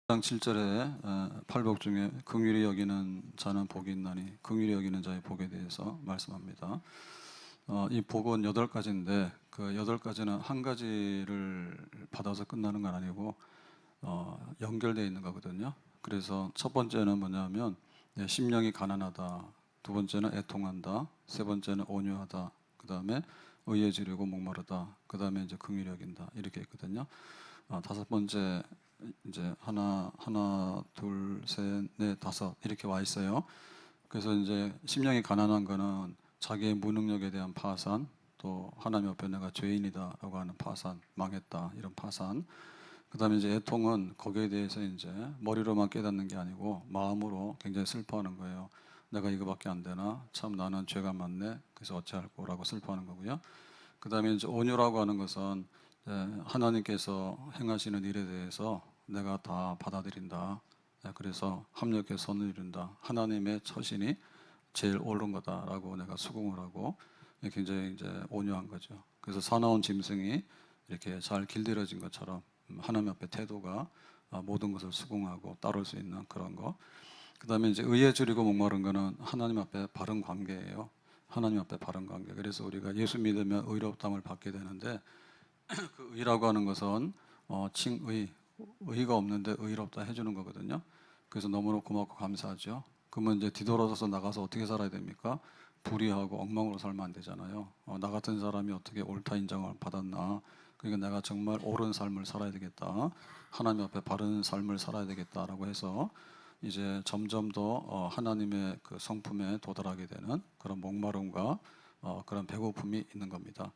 장 7절에 팔복 중에 긍휼히 여기는 자는 복이 있나니 긍휼히 여기는 자의 복에 대해서 말씀합니다. 이 복은 8가지인데 그 8가지는 한 가지를 받아서 끝나는 건 아니고 연결되어 있는 거거든요. 그래서 첫 번째는 뭐냐면 심령이 가난하다, 두 번째는 애통한다, 세 번째는 온유하다, 그 다음에 의에 지르고 목마르다, 그 다음에 이제 긍휼히 여긴다, 이렇게 있거든요. 다섯 번째 이제 하나, 둘, 셋, 넷, 다섯 이렇게 와 있어요. 그래서 이제 심령이 가난한 거는 자기의 무능력에 대한 파산, 또 하나님 앞에 내가 죄인이다라고 하는 파산, 망했다 이런 파산. 그다음에 이제 애통은 거기에 대해서 이제 머리로만 깨닫는 게 아니고 마음으로 굉장히 슬퍼하는 거예요. 내가 이거밖에 안 되나? 참 나는 죄가 많네. 그래서 어찌할 거라고 슬퍼하는 거고요. 그다음에 이제 온유라고 하는 것은 하나님께서 행하시는 일에 대해서 내가 다 받아들인다. 그래서 합력해서 선을 이룬다. 하나님의 처신이 제일 옳은 거다라고 내가 수긍을 하고 굉장히 이제 온유한 거죠. 그래서 사나운 짐승이 이렇게 잘 길들여진 것처럼 하나님 앞에 태도가 모든 것을 수긍하고 따를 수 있는 그런 거. 그다음에 이제 의에 줄이고 목마른 거는 하나님 앞에 바른 관계예요. 하나님 앞에 바른 관계. 그래서 우리가 예수 믿으면 의롭다함을 받게 되는데 그 의라고 하는 것은 칭의, 의가 없는데 의롭다 해주는 거거든요. 그래서 너무나 고맙고 감사하죠. 그러면 이제 뒤돌아서서 나가서 어떻게 살아야 됩니까? 불의하고 엉망으로 살면 안 되잖아요. 나 같은 사람이 어떻게 옳다 인정을 받았나? 그러니까 내가 정말 옳은 삶을 살아야 되겠다. 하나님 앞에 바른 삶을 살아야 되겠다라고 해서 이제 점점 더 하나님의 그 성품에 도달하게 되는 그런 목마름과 그런 배고픔이 있는 겁니다.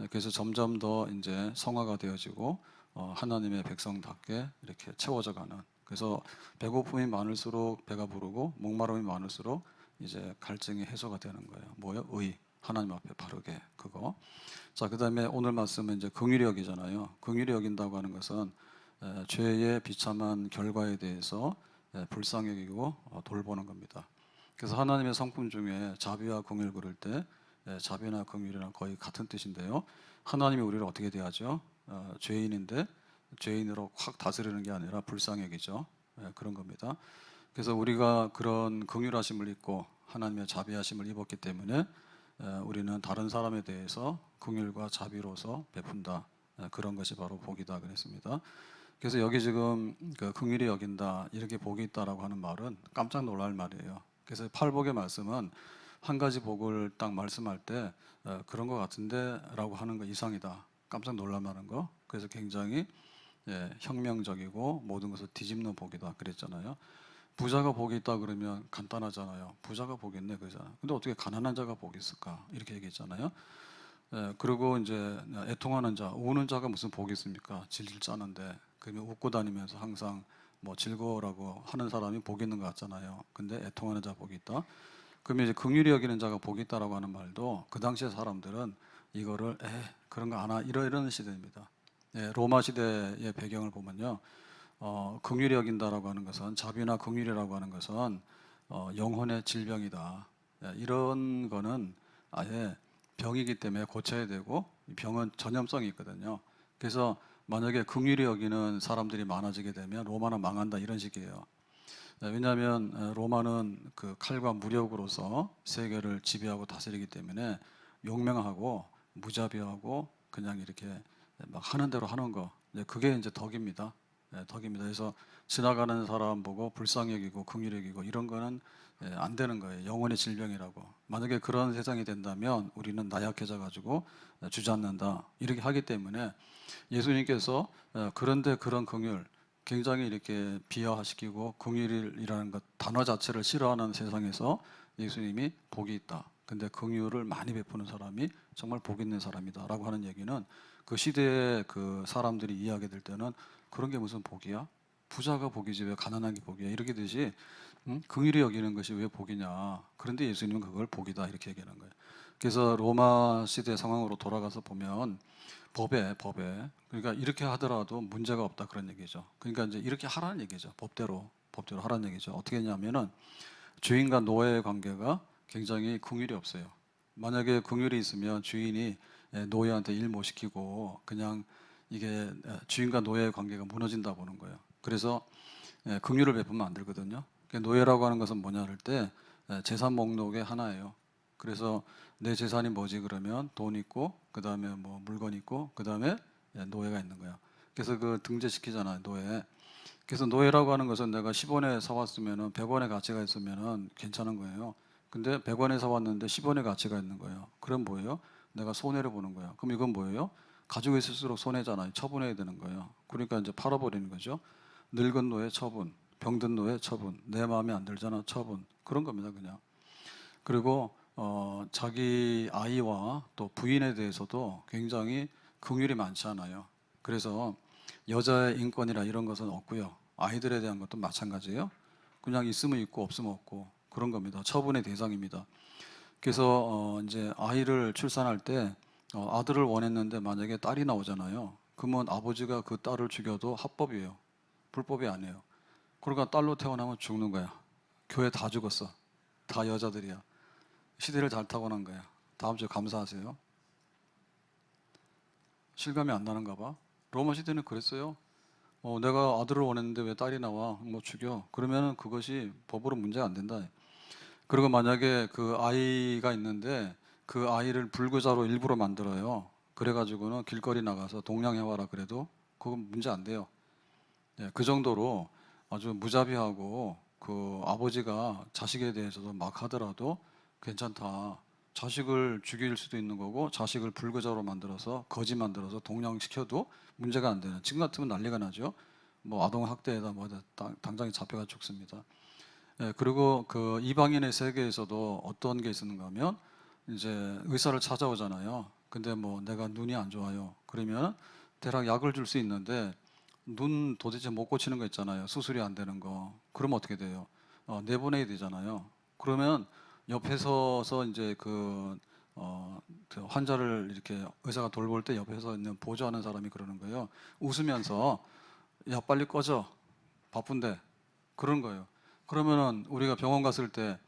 그래서 점점 더 이제 성화가 되어지고 하나님의 백성답게 이렇게 채워져 가는. 그래서 배고픔이 많을수록 배가 부르고 목마름이 많을수록 이제 갈증이 해소가 되는 거예요. 뭐요? 의. 하나님 앞에 바르게 그거. 자, 그다음에 오늘 말씀은 이제 긍휼히 여기잖아요. 긍휼히 여긴다고 하는 것은 죄의 비참한 결과에 대해서 불쌍히 여기고 돌보는 겁니다. 그래서 하나님의 성품 중에 자비와 긍휼 그럴 때 자비나 긍휼이랑 거의 같은 뜻인데요. 하나님이 우리를 어떻게 대하죠? 죄인인데 죄인으로 확 다스리는 게 아니라 불쌍히 여기죠. 그런 겁니다. 그래서 우리가 그런 긍휼하심을 입고 하나님의 자비하심을 입었기 때문에 우리는 다른 사람에 대해서 긍휼과 자비로서 베푼다. 그런 것이 바로 복이다 그랬습니다. 그래서 여기 지금 그 긍휼히 여긴다 이렇게 복이 있다라고 하는 말은 깜짝 놀랄 말이에요. 그래서 팔복의 말씀은 한 가지 복을 딱 말씀할 때 그런 것 같은데라고 하는 거 이상이다. 깜짝 놀랄만한 거. 그래서 굉장히 혁명적이고 모든 것을 뒤집는 복이다 그랬잖아요. 부자가 복이 있다 그러면 간단하잖아요. 부자가 복이 있네 그러잖아요. 근데 어떻게 가난한 자가 복이 있을까? 이렇게 얘기했잖아요. 그리고 이제 애통하는 자, 우는 자가 무슨 복이 있습니까? 질질 짜는데 그러면 웃고 다니면서 항상 뭐 즐거워라고 하는 사람이 복이 있는 것 같잖아요. 근데 애통하는 자 복이 있다. 그러면 이제 긍휼히 여기는 자가 복이 있다라고 하는 말도 그 당시의 사람들은 이거를 그런 거 안 하 이러는 시대입니다. 로마 시대의 배경을 보면요. 긍휼히 여긴다라고 하는 것은 자비나 긍휼이라고 하는 것은 영혼의 질병이다. 이런 거는 아예 병이기 때문에 고쳐야 되고 병은 전염성이 있거든요. 그래서 만약에 긍휼히 여기는 사람들이 많아지게 되면 로마는 망한다 이런 식이에요. 왜냐하면 로마는 그 칼과 무력으로서 세계를 지배하고 다스리기 때문에 용맹하고 무자비하고 그냥 이렇게 막 하는 대로 하는 거. 그게 이제 덕입니다. 덕입니다. 그래서 지나가는 사람 보고 불쌍히 여기고 긍휼히 여기고 이런 거는 안 되는 거예요. 영혼의 질병이라고. 만약에 그런 세상이 된다면 우리는 나약해져 가지고 주저앉는다. 이렇게 하기 때문에 예수님께서 그런데 그런 긍휼 굉장히 이렇게 비하시키고 긍휼이라는 것 단어 자체를 싫어하는 세상에서 예수님이 복이 있다. 근데 긍휼을 많이 베푸는 사람이 정말 복 있는 사람이다라고 하는 얘기는 그 시대의 그 사람들이 이해하게 될 때는 그런 게 무슨 복이야? 부자가 복이지 왜 가난한 게 복이야? 이렇게 되지. 긍휼히 여기는 것이 왜 복이냐? 그런데 예수님은 그걸 복이다 이렇게 얘기하는 거예요. 그래서 로마 시대 상황으로 돌아가서 보면 법에 그러니까 이렇게 하더라도 문제가 없다 그런 얘기죠. 그러니까 이제 이렇게 하라는 얘기죠. 법대로 하라는 얘기죠. 어떻게 했냐면은 주인과 노예의 관계가 굉장히 긍휼이 없어요. 만약에 긍휼이 있으면 주인이 노예한테 일 못 시키고 그냥 이게 주인과 노예의 관계가 무너진다 보는 거예요. 그래서 긍휼을 베푸면 안 되거든요. 노예라고 하는 것은 뭐냐 할 때 재산 목록의 하나예요. 그래서 내 재산이 뭐지 그러면 돈 있고 그 다음에 뭐 물건 있고 그 다음에 노예가 있는 거야. 그래서 그 등재시키잖아요, 노예. 그래서 노예라고 하는 것은 내가 10원에 사왔으면은 100원의 가치가 있으면은 괜찮은 거예요. 근데 100원에 사왔는데 10원의 가치가 있는 거예요. 그럼 뭐예요? 내가 손해를 보는 거예요. 그럼 이건 뭐예요? 가지고 있을수록 손해잖아요. 처분해야 되는 거예요. 그러니까 이제 팔아버리는 거죠. 늙은 노예 처분, 병든 노예 처분, 내 마음에 안 들잖아 처분, 그런 겁니다, 그냥. 그리고 자기 아이와 또 부인에 대해서도 굉장히 긍휼이 많지 않아요. 그래서 여자의 인권이라 이런 것은 없고요. 아이들에 대한 것도 마찬가지예요. 그냥 있으면 있고 없으면 없고 그런 겁니다. 처분의 대상입니다. 그래서 이제 아이를 출산할 때 아들을 원했는데 만약에 딸이 나오잖아요. 그러면 아버지가 그 딸을 죽여도 합법이에요. 불법이 아니에요. 그러니까 딸로 태어나면 죽는 거야. 교회 다 죽었어. 다 여자들이야. 시대를 잘 타고난 거야. 다음 주에 감사하세요. 실감이 안 나는가 봐. 로마 시대는 그랬어요. 내가 아들을 원했는데 왜 딸이 나와? 뭐 죽여. 그러면 그것이 법으로 문제가 안 된다. 그리고 만약에 그 아이가 있는데 그 아이를 불구자로 일부러 만들어요. 그래가지고는 길거리 나가서 동냥해와라 그래도 그건 문제 안 돼요. 그 정도로 아주 무자비하고 그 아버지가 자식에 대해서도 막 하더라도 괜찮다. 자식을 죽일 수도 있는 거고 자식을 불구자로 만들어서 거지 만들어서 동냥시켜도 문제가 안 되는. 지금 같으면 난리가 나죠. 뭐 아동 학대에다 뭐 당장에 잡혀가 죽습니다. 그리고 그 이방인의 세계에서도 어떤 게 있었는가 하면 이제 의사를 찾아오잖아요. 근데 뭐 내가 눈이 안 좋아요. 그러면 대략 약을 줄 수 있는데 눈 도대체 못 고치는 거 있잖아요. 수술이 안 되는 거. 그러면 어떻게 돼요? 내보내야 되잖아요. 그러면 옆에 서서 이제 그 환자를 이렇게 의사가 돌볼 때 옆에서 있는 보조하는 사람이 그러는 거예요. 웃으면서 야 빨리 꺼져. 바쁜데. 그런 거예요. 그러면은 우리가 병원 갔을 때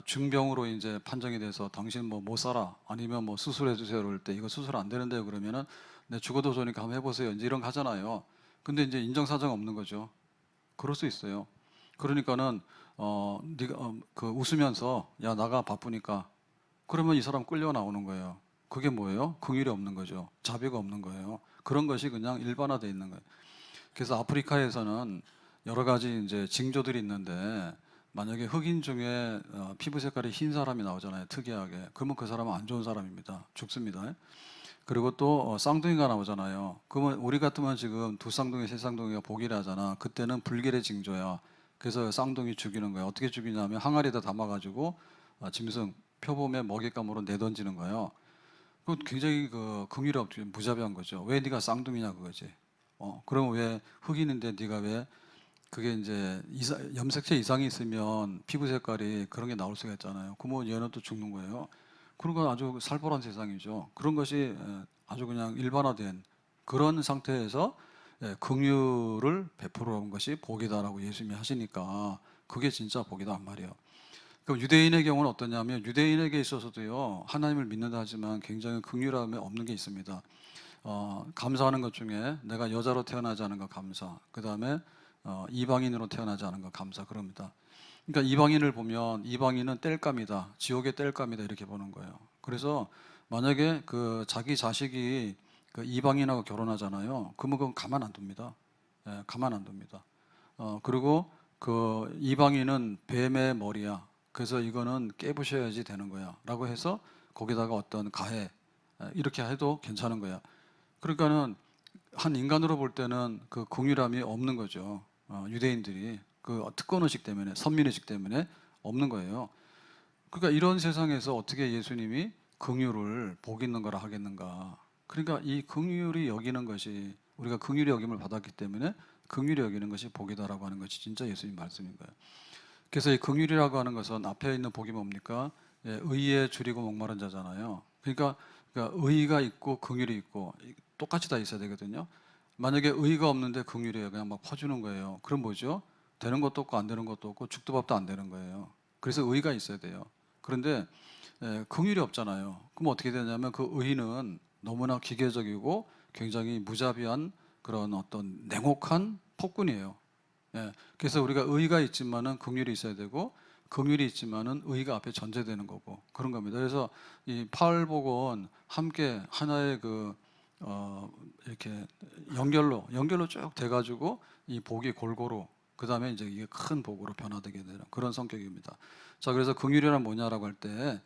중병으로 이제 판정이 돼서 당신 뭐 못 살아 아니면 뭐 수술해 주세요 그럴 때 이거 수술 안 되는데요 그러면은 내 죽어도 좋으니까 한번 해보세요 이제 이런 거 하잖아요. 근데 이제 인정사정 없는 거죠. 그럴 수 있어요. 그러니까는 네가 그 웃으면서 야 나가 바쁘니까 그러면 이 사람 끌려 나오는 거예요. 그게 뭐예요? 긍휼이 없는 거죠. 자비가 없는 거예요. 그런 것이 그냥 일반화되어 있는 거예요. 그래서 아프리카에서는 여러 가지 이제 징조들이 있는데 만약에 흑인 중에 피부 색깔이 흰 사람이 나오잖아요. 특이하게. 그러면 그 사람은 안 좋은 사람입니다. 죽습니다. 그리고 또 쌍둥이가 나오잖아요. 그러면 우리 같으면 지금 두 쌍둥이, 세 쌍둥이가 복이라잖아. 그때는 불길의 징조야. 그래서 쌍둥이 죽이는 거예요. 어떻게 죽이냐면 항아리에다 담아가지고 짐승 표범의 먹잇감으로 내던지는 거예요. 그 굉장히 그 긍휼이 없죠. 무자비한 거죠. 왜 네가 쌍둥이냐 그거지. 그럼 왜 흑인인데 네가 왜 그게 이제 염색체 이상이 있으면 피부 색깔이 그런 게 나올 수가 있잖아요. 그러면 얘는 또 죽는 거예요. 그런 건 아주 살벌한 세상이죠. 그런 것이 아주 그냥 일반화된 그런 상태에서 긍휼을 베풀어온 것이 복이다라고 예수님이 하시니까 그게 진짜 복이다 말이에요. 그럼 유대인의 경우는 어떠냐면 유대인에게 있어서도요 하나님을 믿는다 하지만 굉장히 긍휼함이 없는 게 있습니다. 감사하는 것 중에 내가 여자로 태어나지 않은 것 감사. 그 다음에 이방인으로 태어나지 않은 것 감사 그럽니다. 그러니까 이방인을 보면 이방인은 땔감이다, 지옥의 땔감이다 이렇게 보는 거예요. 그래서 만약에 그 자기 자식이 그 이방인하고 결혼하잖아요. 그러면 그건 가만 안 둡니다. 가만 안 둡니다. 그리고 그 이방인은 뱀의 머리야. 그래서 이거는 깨부셔야지 되는 거야.라고 해서 거기다가 어떤 가해 이렇게 해도 괜찮은 거야. 그러니까는 한 인간으로 볼 때는 그 긍휼함이 없는 거죠. 유대인들이 그 특권 의식 때문에 선민 의식 때문에 없는 거예요. 그러니까 이런 세상에서 어떻게 예수님이 긍휼을 복 있는 거라 하겠는가? 그러니까 이 긍휼이 여기는 것이 우리가 긍휼히 여김을 받았기 때문에 긍휼히 여기는 것이 복이다라고 하는 것이 진짜 예수님 말씀인 거예요. 그래서 이 긍휼이라고 하는 것은 앞에 있는 복이 뭡니까? 의에 줄이고 목마른 자잖아요. 그러니까 의가 있고 긍휼이 있고 똑같이 다 있어야 되거든요. 만약에 의가 없는데 긍휼이에요. 그냥 막 퍼주는 거예요. 그럼 뭐죠? 되는 것도 없고 안 되는 것도 없고 죽도 밥도 안 되는 거예요. 그래서 의가 있어야 돼요. 그런데 긍휼이 없잖아요. 그럼 어떻게 되냐면 그 의는 너무나 기계적이고 굉장히 무자비한 그런 어떤 냉혹한 폭군이에요. 예. 그래서 우리가 의가 있지만은 긍휼이 있어야 되고 긍휼이 있지만은 의가 앞에 전제되는 거고 그런 겁니다. 그래서 이 팔복은 함께 하나의 이렇게 연결로 쭉 돼가지고 이 복이 골고루 그 다음에 이제 이게 큰 복으로 변화되게 되는 그런 성격입니다. 자, 그래서 긍휼이란 뭐냐라고 할 때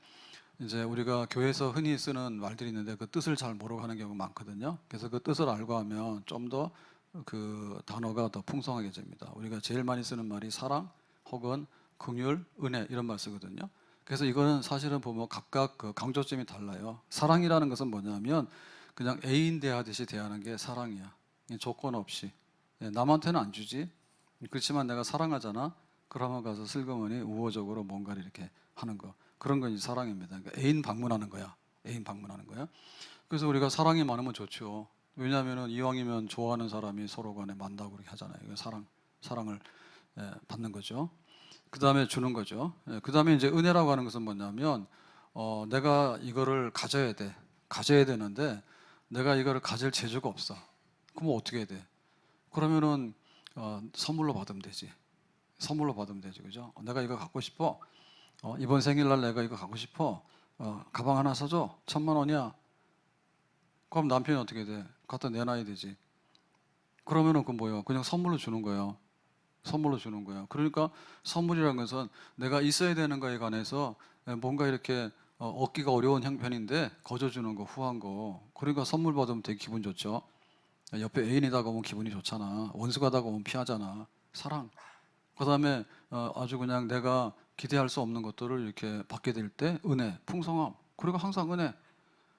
이제 우리가 교회에서 흔히 쓰는 말들이 있는데 그 뜻을 잘 모르고 하는 경우가 많거든요. 그래서 그 뜻을 알고 하면 좀 더 그 단어가 더 풍성하게 됩니다. 우리가 제일 많이 쓰는 말이 사랑 혹은 긍휼, 은혜 이런 말 쓰거든요. 그래서 이거는 사실은 보면 각각 그 강조점이 달라요. 사랑이라는 것은 뭐냐면 그냥 애인 대하듯이 대하는 게 사랑이야. 조건 없이. 남한테는 안 주지. 그렇지만 내가 사랑하잖아. 그러면 가서 슬그머니 우호적으로 뭔가를 이렇게 하는 거. 그런 건 이제 사랑입니다. 그러니까 애인 방문하는 거야. 애인 방문하는 거야. 그래서 우리가 사랑이 많으면 좋죠. 왜냐하면 이왕이면 좋아하는 사람이 서로 간에 만나고 그렇게 하잖아요. 이거 사랑을 받는 거죠. 그 다음에 주는 거죠. 그 다음에 이제 은혜라고 하는 것은 뭐냐면 내가 이거를 가져야 되는데 내가 이거를 가질 재주가 없어. 그럼 어떻게 해야 돼? 그러면은 선물로 받으면 되지. 선물로 받으면 되지, 그죠? 내가 이거 갖고 싶어. 이번 생일날 내가 이거 갖고 싶어. 가방 하나 사줘. 1,000,000원이야. 그럼 남편이 어떻게 돼? 갖다 내놔야 되지. 그러면은 그 뭐예요? 그냥 선물로 주는 거예요. 선물로 주는 거예요. 그러니까 선물이라는 것은 내가 있어야 되는 거에 관해서 뭔가 이렇게 얻기가 어려운 형편인데 거저주는 거, 후한 거. 그러니까 선물 받으면 되게 기분 좋죠. 옆에 애인이 다가오면 기분이 좋잖아. 원수가 다가오면 피하잖아. 사랑. 그 다음에 아주 그냥 내가 기대할 수 없는 것들을 이렇게 받게 될 때 은혜, 풍성함. 그리고 항상 은혜.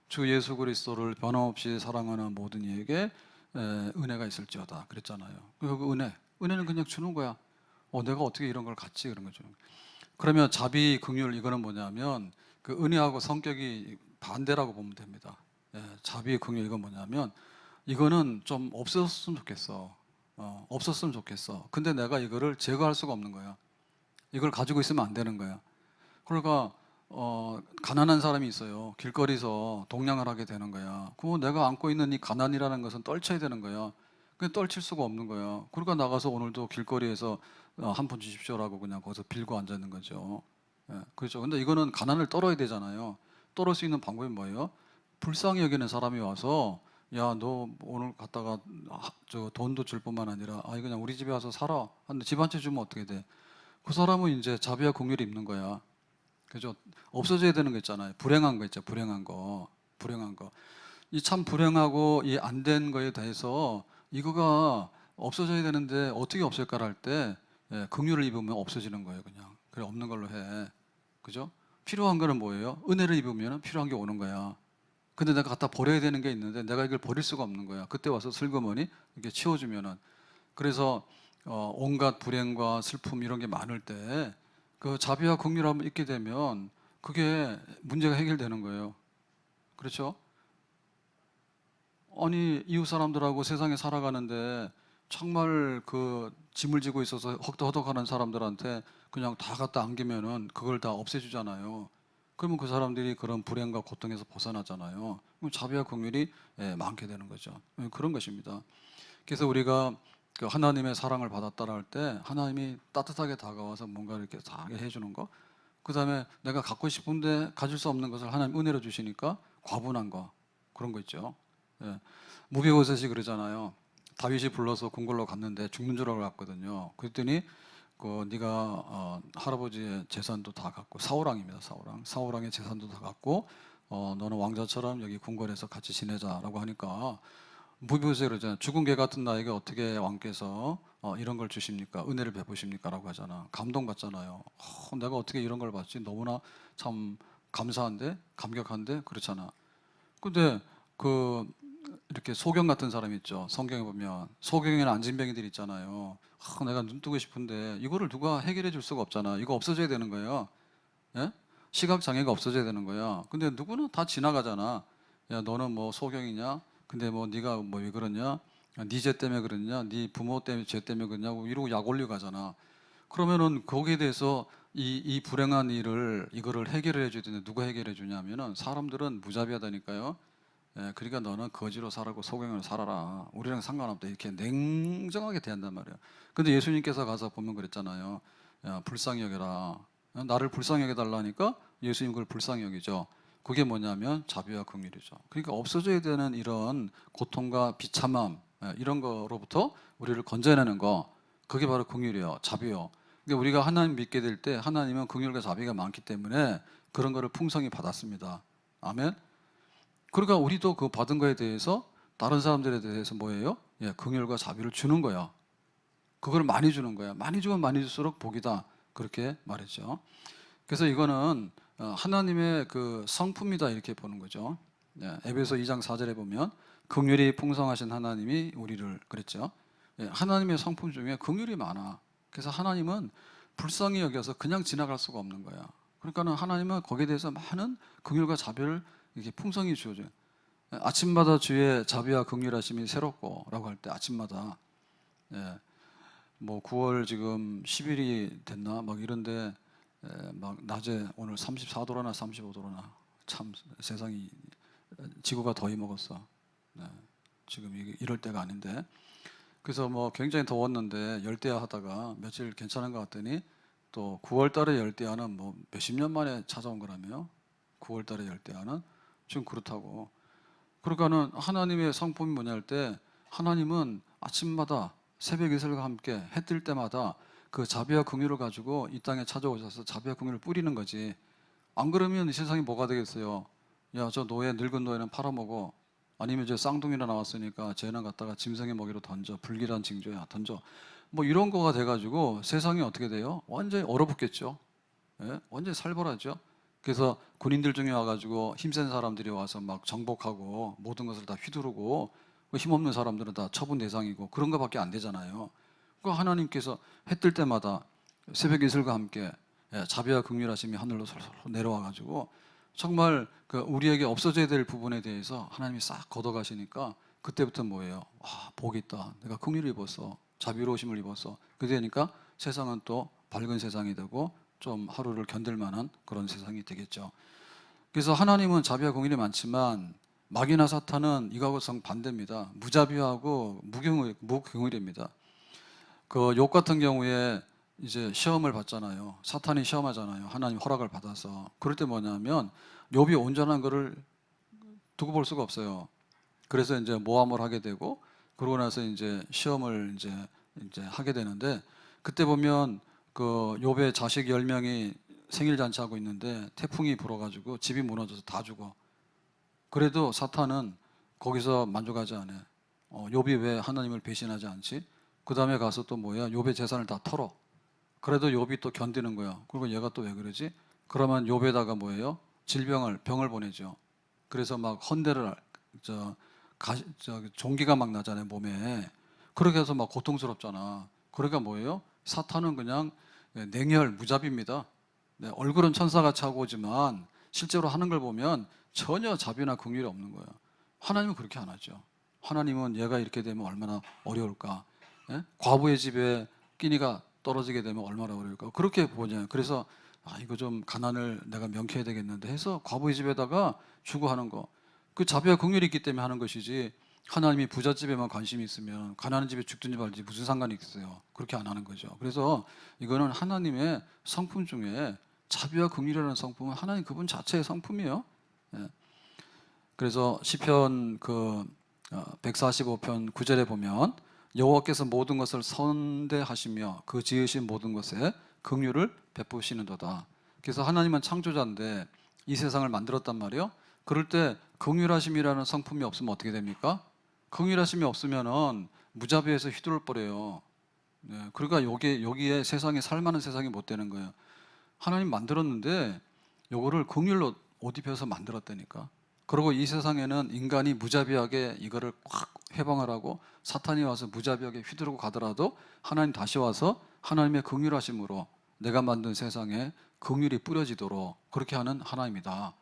주 예수 그리스도를 변함없이 사랑하는 모든 이에게 은혜가 있을지어다 그랬잖아요. 그 은혜는 그냥 주는 거야. 내가 어떻게 이런 걸 갖지 그런 거죠. 그러면 자비, 긍휼 이거는 뭐냐면 그 은혜하고 성격이 반대라고 보면 됩니다. 자비, 긍휼 이건 뭐냐면 이거는 좀 없었으면 좋겠어. 없었으면 좋겠어. 근데 내가 이거를 제거할 수가 없는 거야. 이걸 가지고 있으면 안 되는 거야. 그러니까 가난한 사람이 있어요. 길거리에서 동냥을 하게 되는 거야. 그럼 내가 안고 있는 이 가난이라는 것은 떨쳐야 되는 거야. 근데 떨칠 수가 없는 거야. 그러니까 나가서 오늘도 길거리에서 한 푼 주십시오라고 그냥 거기서 빌고 앉아 있는 거죠. 그렇죠. 근데 이거는 가난을 떨어야 되잖아요. 떨을 수 있는 방법이 뭐예요? 불쌍히 여기는 사람이 와서 야, 너 오늘 갔다가 저 돈도 줄 뿐만 아니라 이거 그냥 우리 집에 와서 살아. 근데 집 한 채 주면 어떻게 돼? 그 사람은 이제 자비와 긍휼이 있는 거야. 그죠? 없어져야 되는 거 있잖아요. 불행한 거 있죠. 불행한 거. 이 참 불행하고 이 안 된 거에 대해서 이거가 없어져야 되는데 어떻게 없을까를 할 때 긍휼을 입으면 없어지는 거예요. 그냥. 그래 없는 걸로 해. 그죠? 필요한 거는 뭐예요? 은혜를 입으면 필요한 게 오는 거야. 근데 내가 갖다 버려야 되는 게 있는데 내가 이걸 버릴 수가 없는 거야. 그때 와서 슬그머니 이렇게 치워주면은. 그래서 온갖 불행과 슬픔 이런 게 많을 때 그 자비와 긍휼을 한번 있게 되면 그게 문제가 해결되는 거예요. 그렇죠? 아니 이웃 사람들하고 세상에 살아가는데 정말 그 짐을 지고 있어서 허덕허덕하는 사람들한테 그냥 다 갖다 안기면은 그걸 다 없애주잖아요. 그러면 그 사람들이 그런 불행과 고통에서 벗어나잖아요. 그럼 자비와 긍휼이 많게 되는 거죠. 그런 것입니다. 그래서 우리가 그 하나님의 사랑을 받았다라 할 때 하나님이 따뜻하게 다가와서 뭔가 이렇게 다 해주는 거. 그 다음에 내가 갖고 싶은데 가질 수 없는 것을 하나님 은혜로 주시니까 과분한 거 그런 거 있죠. 무비보셋이 그러잖아요. 다윗이 불러서 궁궐로 갔는데 죽는 줄 알았거든요. 그랬더니 네가 할아버지의 재산도 다 갖고 사울왕입니다. 사울왕의 재산도 다 갖고 너는 왕자처럼 여기 궁궐에서 같이 지내자라고 하니까 무비보셋이 그러잖아요. 죽은 개 같은 나에게 어떻게 왕께서 이런 걸 주십니까? 은혜를 베푸십니까? 라고 하잖아. 감동받잖아요. 내가 어떻게 이런 걸 받지? 너무나 참 감사한데 감격한데 그렇잖아. 근데 이렇게 소경 같은 사람이 있죠. 성경에 보면 소경에는 안진뱅이들 있잖아요. 내가 눈 뜨고 싶은데 이거를 누가 해결해 줄 수가 없잖아. 이거 없어져야 되는 거예요. 예? 시각 장애가 없어져야 되는 거야. 근데 누구는 다 지나가잖아. 야, 너는 뭐 소경이냐? 근데 뭐 네가 뭐 왜 그러냐? 네 죄 때문에 그러냐? 네 부모 때문에 죄 때문에 그러냐고 이러고 약 올리고 가잖아. 그러면은 거기에 대해서 이 불행한 이거를 해결해 줘야 되는데 누가 해결해 주냐면은 사람들은 무자비하다니까요. 그러니까 너는 거지로 살고 소경으로 살아라. 우리랑 상관없다. 이렇게 냉정하게 대한단 말이에요. 근데 예수님께서 가서 보면 그랬잖아요. 야, 불쌍히 여겨라. 나를 불쌍히 여겨달라니까 예수님 그걸 불쌍히 여기죠. 그게 뭐냐면 자비와 긍휼이죠. 그러니까 없어져야 되는 이런 고통과 비참함 이런 거로부터 우리를 건져내는 거, 그게 바로 긍휼이에요. 자비요. 근데 우리가 하나님 믿게 될 때 하나님은 긍휼과 자비가 많기 때문에 그런 거를 풍성히 받았습니다. 아멘. 그러니까 우리도 그 받은 거에 대해서 다른 사람들에 대해서 뭐예요? 긍휼과 자비를 주는 거야. 그걸 많이 주는 거야. 많이 주면 많이 줄수록 복이다. 그렇게 말했죠. 그래서 이거는 하나님의 그 성품이다 이렇게 보는 거죠. 에베소 2장 4절에 보면 긍휼이 풍성하신 하나님이 우리를 그랬죠. 하나님의 성품 중에 긍휼이 많아. 그래서 하나님은 불쌍히 여겨서 그냥 지나갈 수가 없는 거야. 그러니까는 하나님은 거기에 대해서 많은 긍휼과 자비를 이렇게 풍성히 주어줘요. 아침마다 주의 자비와 긍휼하심이 새롭고라고 할 때 아침마다 뭐 9월 지금 10일이 됐나 막 이런데 막 낮에 오늘 34도로나 35도로나 참 세상이 지구가 더위 먹었어. 지금 이럴 때가 아닌데 그래서 뭐 굉장히 더웠는데 열대야 하다가 며칠 괜찮은 것 같더니 또 9월 달에 열대야는 뭐 몇십 년 만에 찾아온 거라며. 9월 달에 열대야는 지금 그렇다고. 그러니까는 하나님의 성품이 뭐냐 할 때 하나님은 아침마다 새벽 이슬과 함께 해 뜰 때마다 그 자비와 긍휼을 가지고 이 땅에 찾아오셔서 자비와 긍휼을 뿌리는 거지. 안 그러면 이 세상이 뭐가 되겠어요? 야, 저 늙은 노예는 팔아먹어. 아니면 저 쌍둥이나 나왔으니까 쟤는 갖다가 짐승의 먹이로 던져. 불길한 징조야 던져. 뭐 이런 거가 돼가지고 세상이 어떻게 돼요? 완전히 얼어붙겠죠. 완전히 살벌하죠. 그래서 군인들 중에 와가지고 힘센 사람들이 와서 막 정복하고 모든 것을 다 휘두르고 힘없는 사람들은 다 처분 대상이고 그런 거밖에 안 되잖아요. 그 하나님께서 해 뜰 때마다 새벽 이슬과 함께 자비와 긍휼하심이 하늘로 솔솔 내려와가지고 정말 그 우리에게 없어져야 될 부분에 대해서 하나님이 싹 걷어가시니까 그때부터 뭐예요? 복이 있다. 내가 긍휼을 입었어. 자비로우심을 입었어. 그러니까 세상은 또 밝은 세상이 되고 좀 하루를 견딜 만한 그런 세상이 되겠죠. 그래서 하나님은 자비와 긍휼이 많지만 마귀나 사탄은 이거하고 정반대입니다. 무자비하고 무긍휼입니다. 그 욥 같은 경우에 이제 시험을 받잖아요. 사탄이 시험하잖아요. 하나님 허락을 받아서. 그럴 때 뭐냐면 욥이 온전한 거를 두고 볼 수가 없어요. 그래서 이제 모함을 하게 되고 그러고 나서 이제 시험을 이제 하게 되는데 그때 보면 그 욥의 자식 10명이 생일 잔치하고 있는데 태풍이 불어가지고 집이 무너져서 다 죽어. 그래도 사탄은 거기서 만족하지 않아. 욥이 왜 하나님을 배신하지 않지? 그 다음에 가서 또 뭐야? 욥의 재산을 다 털어. 그래도 욥이 또 견디는 거야. 그리고 얘가 또 왜 그러지? 그러면 욥에다가 뭐예요? 병을 보내죠. 그래서 막 헌대를 종기가 막 나잖아요, 몸에. 그렇게 해서 막 고통스럽잖아. 그러니까 뭐예요? 사탄은 그냥 냉혈, 무자비입니다. 얼굴은 천사같이 하고 오지만 실제로 하는 걸 보면 전혀 자비나 긍휼이 없는 거예요. 하나님은 그렇게 안 하죠. 하나님은 얘가 이렇게 되면 얼마나 어려울까. 과부의 집에 끼니가 떨어지게 되면 얼마나 어려울까. 그렇게 보잖아요. 그래서 이거 좀 가난을 내가 명쾌해야 되겠는데 해서 과부의 집에다가 주고 하는 거. 그 자비와 긍휼이 있기 때문에 하는 것이지 하나님이 부잣집에만 관심이 있으면 가난한 집에 죽든지 말든지 무슨 상관이 있어요. 그렇게 안 하는 거죠. 그래서 이거는 하나님의 성품 중에 자비와 긍휼이라는 성품은 하나님 그분 자체의 성품이에요. 그래서 시편 145편 9절에 보면 여호와께서 모든 것을 선대하시며 그 지으신 모든 것에 긍휼을 베푸시는도다. 그래서 하나님은 창조자인데 이 세상을 만들었단 말이에요. 그럴 때 긍휼하심이라는 성품이 없으면 어떻게 됩니까? 긍휼하심이 없으면은 무자비해서 휘둘러 버려요. 그러니까 여기에 세상에 살만한 세상이 못 되는 거예요. 하나님 만들었는데 요거를 긍휼로 옷 입혀서 만들었다니까. 그리고 이 세상에는 인간이 무자비하게 이거를 꽉 해방을 하고 사탄이 와서 무자비하게 휘두르고 가더라도 하나님 다시 와서 하나님의 긍휼하심으로 내가 만든 세상에 긍휼이 뿌려지도록 그렇게 하는 하나님이다.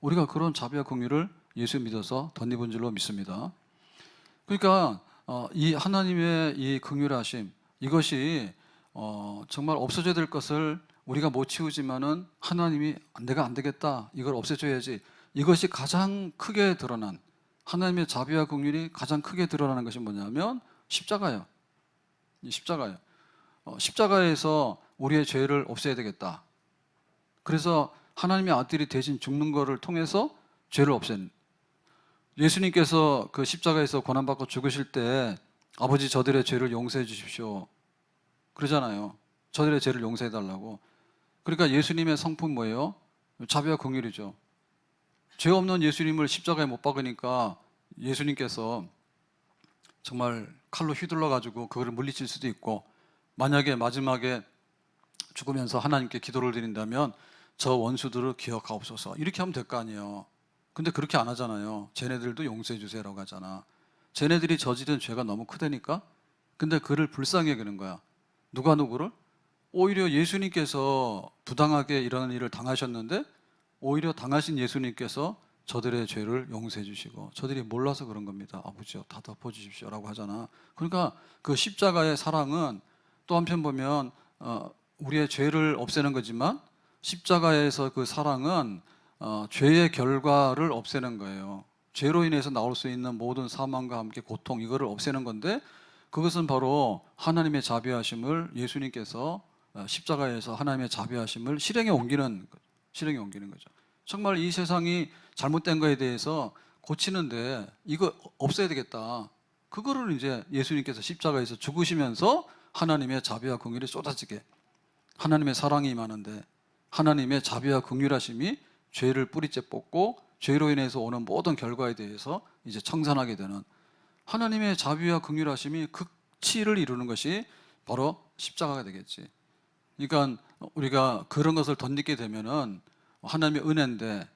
우리가 그런 자비와 긍휼을 예수 믿어서 덧입은 줄로 믿습니다. 그러니까 이 하나님의 이 긍휼하심 이것이 정말 없어져야 될 것을 우리가 못 치우지만은 하나님이 내가 안 되겠다 이걸 없애줘야지 이것이 가장 크게 드러난 하나님의 자비와 긍휼이 가장 크게 드러나는 것이 뭐냐면 십자가예요. 이 십자가예요. 십자가에서 우리의 죄를 없애야 되겠다. 그래서 하나님의 아들이 대신 죽는 것을 통해서 죄를 없애는, 예수님께서 그 십자가에서 고난받고 죽으실 때 아버지 저들의 죄를 용서해 주십시오 그러잖아요. 저들의 죄를 용서해 달라고. 그러니까 예수님의 성품 뭐예요? 자비와 긍휼이죠. 죄 없는 예수님을 십자가에 못 박으니까 예수님께서 정말 칼로 휘둘러 가지고 그거를 물리칠 수도 있고, 만약에 마지막에 죽으면서 하나님께 기도를 드린다면 저 원수들을 기억하옵소서 이렇게 하면 될 거 아니에요. 근데 그렇게 안 하잖아요. 쟤네들도 용서해 주세요라고 하잖아. 쟤네들이 저지른 죄가 너무 크다니까. 근데 그를 불쌍히 여기는 거야. 누가 누구를? 오히려 예수님께서 부당하게 이런 일을 당하셨는데 오히려 당하신 예수님께서 저들의 죄를 용서해 주시고, 저들이 몰라서 그런 겁니다. 아버지요 다 덮어 주십시오라고 하잖아. 그러니까 그 십자가의 사랑은 또 한편 보면 우리의 죄를 없애는 거지만, 십자가에서 그 사랑은 죄의 결과를 없애는 거예요. 죄로 인해서 나올 수 있는 모든 사망과 함께 고통, 이거를 없애는 건데, 그것은 바로 하나님의 자비하심을 예수님께서 십자가에서 하나님의 자비하심을 실행에 옮기는 거죠. 정말 이 세상이 잘못된 거에 대해서 고치는데 이거 없애야 되겠다. 그거를 이제 예수님께서 십자가에서 죽으시면서 하나님의 자비와 긍휼이 쏟아지게, 하나님의 사랑이 임하는데 하나님의 자비와 긍휼하심이 죄를 뿌리째 뽑고 죄로 인해서 오는 모든 결과에 대해서 이제 청산하게 되는, 하나님의 자비와 긍휼하심이 극치를 이루는 것이 바로 십자가가 되겠지. 그러니까 우리가 그런 것을 덧입게 되면은 하나님의 은혜인데,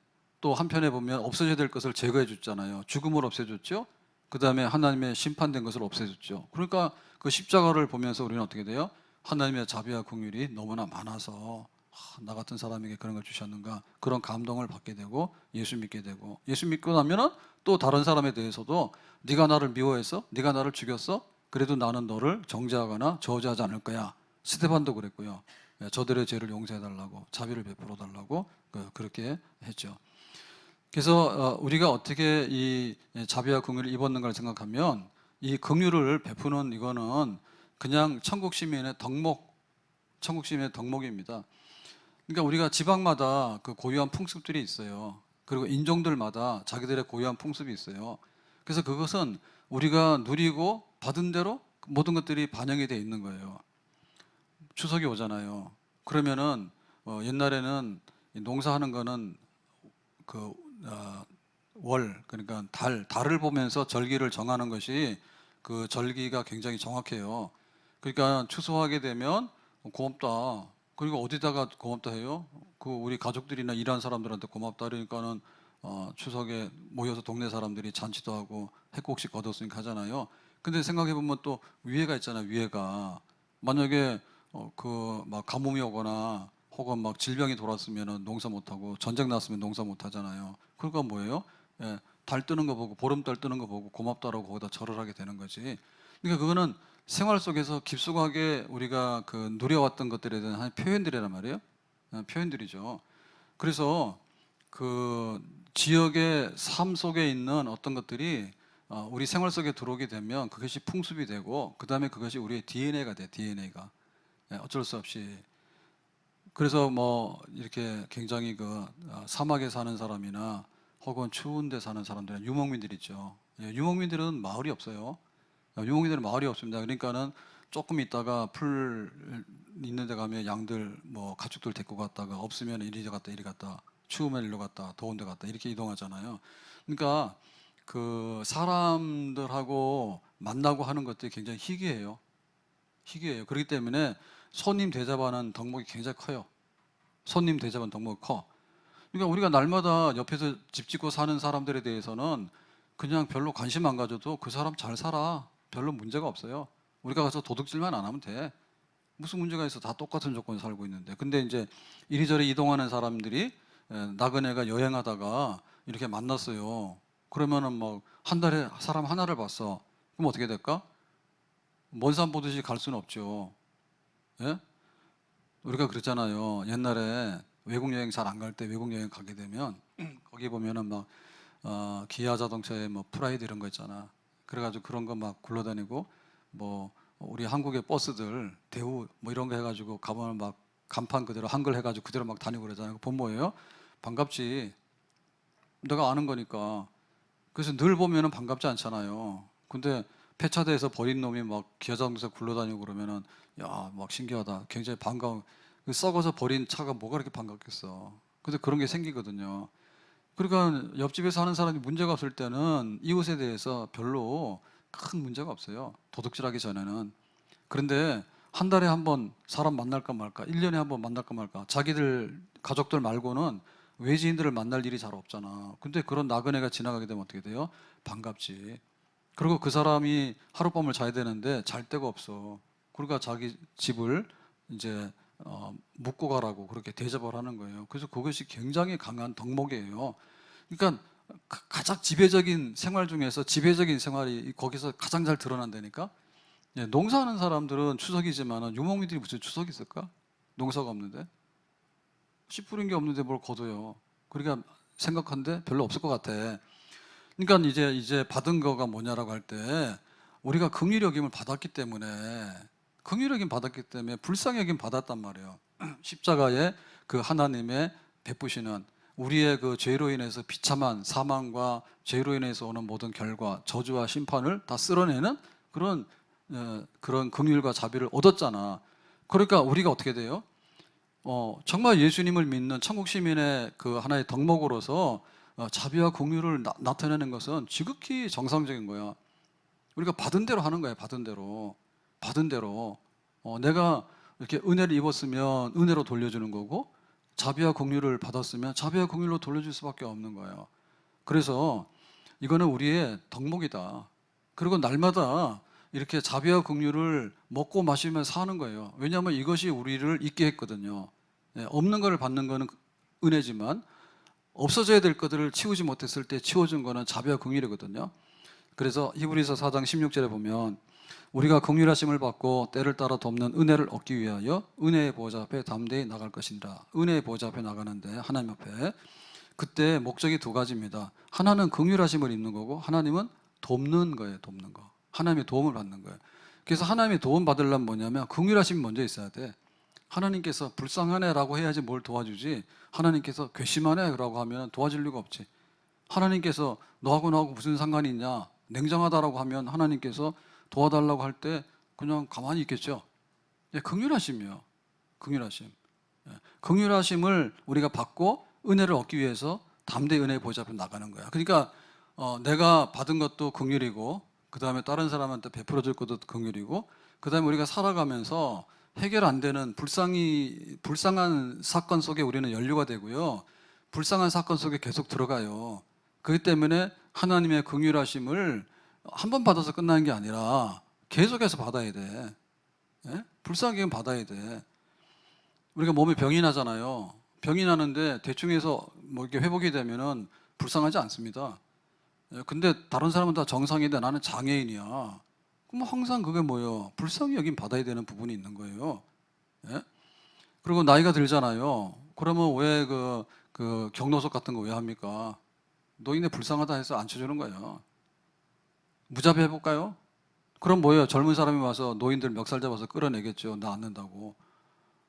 또 한편에 보면 없어져야 될 것을 제거해 줬잖아요. 죽음을 없애줬죠. 그 다음에 하나님의 심판된 것을 없애줬죠. 그러니까 그 십자가를 보면서 우리는 어떻게 돼요? 하나님의 자비와 긍휼이 너무나 많아서 나 같은 사람에게 그런 걸 주셨는가, 그런 감동을 받게 되고 예수 믿게 되고, 예수 믿고 나면은 또 다른 사람에 대해서도 네가 나를 미워해서 네가 나를 죽였어? 그래도 나는 너를 정죄하거나 저주하지 않을 거야. 스데반도 그랬고요. 저들의 죄를 용서해 달라고, 자비를 베풀어 달라고 그렇게 했죠. 그래서 우리가 어떻게 이 자비와 긍휼을 입었는가를 생각하면, 이 긍휼을 베푸는 이거는 그냥 천국 시민의 덕목입니다. 그러니까 우리가 지방마다 그 고유한 풍습들이 있어요. 그리고 인종들마다 자기들의 고유한 풍습이 있어요. 그래서 그것은 우리가 누리고 받은 대로 모든 것들이 반영이 되어 있는 거예요. 추석이 오잖아요. 그러면은 옛날에는 농사하는 거는 그 그러니까 달을 보면서 절기를 정하는 것이, 그 절기가 굉장히 정확해요. 그러니까 추수하게 되면 고맙다. 그리고 어디다가 고맙다 해요? 그 우리 가족들이나 일하는 사람들한테 고맙다 그러니까는 추석에 모여서 동네 사람들이 잔치도 하고 핵국식 얻었으니까 하잖아요. 근데 생각해 보면 또 위해가 있잖아요. 위해가 만약에 그 막 가뭄이 오거나 혹은 막 질병이 돌았으면 농사 못하고, 전쟁 났으면 농사 못하잖아요. 그러니까 뭐예요? 달 뜨는 거 보고, 보름달 뜨는 거 보고 고맙다라고 거기다 절을 하게 되는 거지. 그러니까 그거는 생활 속에서 깊숙하게 우리가 그 누려왔던 것들에 대한 한 표현들이란 말이에요. 표현들이죠. 그래서 그 지역의 삶 속에 있는 어떤 것들이 우리 생활 속에 들어오게 되면 그것이 풍습이 되고, 그 다음에 그것이 우리의 DNA가 돼. DNA가 어쩔 수 없이. 그래서 뭐 이렇게 굉장히 그 사막에 사는 사람이나 혹은 추운 데 사는 사람들은 유목민들 있죠. 유목민들은 마을이 없어요. 유목민들은 마을이 없습니다. 그러니까는 조금 있다가 풀 있는 데 가면 양들 뭐 가축들 데리고 갔다가, 없으면 이리 갔다 이리 갔다, 추우면 일로 갔다 더운 데 갔다 이렇게 이동하잖아요. 그러니까 그 사람들하고 만나고 하는 것들이 굉장히 희귀해요. 그렇기 때문에 손님 대접하는 덕목이 굉장히 커요. 손님 대접하는 덕목이 커. 그러니까 우리가 날마다 옆에서 집 짓고 사는 사람들에 대해서는 그냥 별로 관심 안 가져도 그 사람 잘 살아, 별로 문제가 없어요. 우리가 가서 도둑질만 안 하면 돼. 무슨 문제가 있어? 다 똑같은 조건에 살고 있는데. 근데 이제 이리저리 이동하는 사람들이 나그네가 여행하다가 이렇게 만났어요. 그러면은 뭐 한 달에 사람 하나를 봤어. 그럼 어떻게 될까? 먼 산 보듯이 갈 수는 없죠. 예? 우리가 그랬잖아요. 옛날에 외국 여행 잘 안 갈 때 외국 여행 가게 되면 거기 보면은 막 기아 자동차에 뭐 프라이드 이런 거 있잖아. 그래가지고 그런 거 막 굴러다니고 뭐 우리 한국의 버스들 대우 뭐 이런 거 해가지고 가보면 막 간판 그대로 한글 해가지고 그대로 막 다니고 그러잖아요. 본 뭐예요? 반갑지. 내가 아는 거니까. 그래서 늘 보면은 반갑지 않잖아요. 근데 폐차돼서 버린 놈이 막 기아 자동차 굴러다니고 그러면은 야, 막 신기하다. 굉장히 반가운. 그 썩어서 버린 차가 뭐가 그렇게 반갑겠어. 근데 그런 게 생기거든요. 그러니까 옆집에 사는 사람이 문제가 없을 때는 이웃에 대해서 별로 큰 문제가 없어요. 도둑질하기 전에는. 그런데 한 달에 한 번 사람 만날까 말까, 1년에 한 번 만날까 말까, 자기들 가족들 말고는 외지인들을 만날 일이 잘 없잖아. 근데 그런 나그네가 지나가게 되면 어떻게 돼요? 반갑지. 그리고 그 사람이 하룻밤을 자야 되는데 잘 데가 없어. 그러니까 자기 집을 이제 묵고 가라고 그렇게 대접을 하는 거예요. 그래서 그것이 굉장히 강한 덕목이에요. 그러니까 가장 지배적인 생활 중에서 지배적인 생활이 거기서 가장 잘 드러난다니까. 예, 농사하는 사람들은 추석이지만 유목민들이 무슨 추석이 있을까? 농사가 없는데 씨 뿌린 게 없는데 뭘 거둬요. 그러니까 생각한데 별로 없을 것 같아. 그러니까 이제 받은 거가 뭐냐라고 할 때 우리가 긍휼히 여김을 받았기 때문에 긍휼히 여김 받았기 때문에 불쌍히 여김 받았단 말이에요. 십자가에 그 하나님의 베푸시는 우리의 그 죄로 인해서 비참한 사망과 죄로 인해서 오는 모든 결과 저주와 심판을 다 쓸어내는 그런 긍휼과 자비를 얻었잖아. 그러니까 우리가 어떻게 돼요? 정말 예수님을 믿는 천국 시민의 그 하나의 덕목으로서 자비와 긍휼을 나타내는 것은 지극히 정상적인 거야. 우리가 받은 대로 하는 거야. 받은 대로. 받은 대로. 내가 이렇게 은혜를 입었으면 은혜로 돌려주는 거고 자비와 긍휼을 받았으면 자비와 긍휼로 돌려줄 수밖에 없는 거예요. 그래서 이거는 우리의 덕목이다. 그리고 날마다 이렇게 자비와 긍휼을 먹고 마시면서 사는 거예요. 왜냐하면 이것이 우리를 있게 했거든요. 없는 것을 받는 것은 은혜지만 없어져야 될 것들을 치우지 못했을 때 치워준 거는 자비와 긍휼이거든요. 그래서 히브리서 4장 16절에 보면 우리가 긍휼하심을 받고 때를 따라 돕는 은혜를 얻기 위하여 은혜의 보좌 앞에 담대히 나갈 것이니라. 은혜의 보좌 앞에 나가는데 하나님 앞에 그때 목적이 두 가지입니다. 하나는 긍휼하심을 입는 거고 하나님은 돕는 거예요. 돕는 거. 하나님의 도움을 받는 거예요. 그래서 하나님의 도움 받으려면 뭐냐면 긍휼하심이 먼저 있어야 돼. 하나님께서 불쌍하네라고 해야지 뭘 도와주지. 하나님께서 괘씸하네라고 하면 도와줄 리가 없지. 하나님께서 너하고 나하고 무슨 상관이 있냐? 냉정하다라고 하면 하나님께서 도와달라고 할 때 그냥 가만히 있겠죠. 예, 긍휼하심이요. 긍휼하심. 예, 긍휼하심을 우리가 받고 은혜를 얻기 위해서 담대히 은혜의 보좌 앞에 나가는 거야. 그러니까 내가 받은 것도 긍휼이고 그 다음에 다른 사람한테 베풀어 줄 것도 긍휼이고 그 다음에 우리가 살아가면서 해결 안 되는 불쌍한 사건 속에 우리는 연루가 되고요. 불쌍한 사건 속에 계속 들어가요. 그렇기 때문에 하나님의 긍휼하심을 한 번 받아서 끝나는 게 아니라 계속해서 받아야 돼. 예? 불쌍하게 받아야 돼. 우리가 몸에 병이 나잖아요. 병이 나는데 대충 해서 뭐 이렇게 회복이 되면은 불쌍하지 않습니다. 예, 근데 다른 사람은 다 정상인데 나는 장애인이야. 그럼 항상 그게 뭐예요? 불쌍히 여긴 받아야 되는 부분이 있는 거예요. 예? 그리고 나이가 들잖아요. 그러면 왜 그 경로석 같은 거 왜 합니까? 노인네 불쌍하다 해서 안 쳐주는 거예요. 무자비 해볼까요? 그럼 뭐예요? 젊은 사람이 와서 노인들 멱살 잡아서 끌어내겠죠. 나 앉는다고.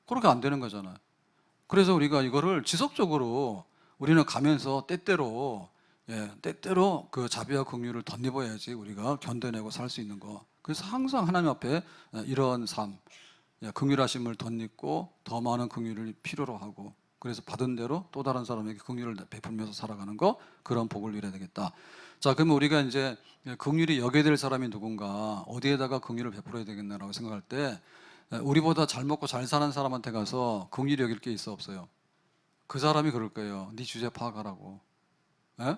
그렇게 안 되는 거잖아요. 그래서 우리가 이거를 지속적으로 우리는 가면서 때때로 때때로 그 자비와 긍휼을 덧입어야지 우리가 견뎌내고 살 수 있는 거. 그래서 항상 하나님 앞에 이런 삶, 긍휼하심을 덧입고 더 많은 긍휼을 필요로 하고 그래서 받은 대로 또 다른 사람에게 긍휼을 베풀면서 살아가는 거 그런 복을 누려야 되겠다. 자, 그러면 우리가 이제 긍휼히 여겨야 될 사람이 누군가 어디에다가 긍휼을 베풀어야 되겠나라고 생각할 때 우리보다 잘 먹고 잘 사는 사람한테 가서 긍휼히 여길 게 있어 없어요? 그 사람이 그럴 거예요. 네 주제 파악하라고. 예?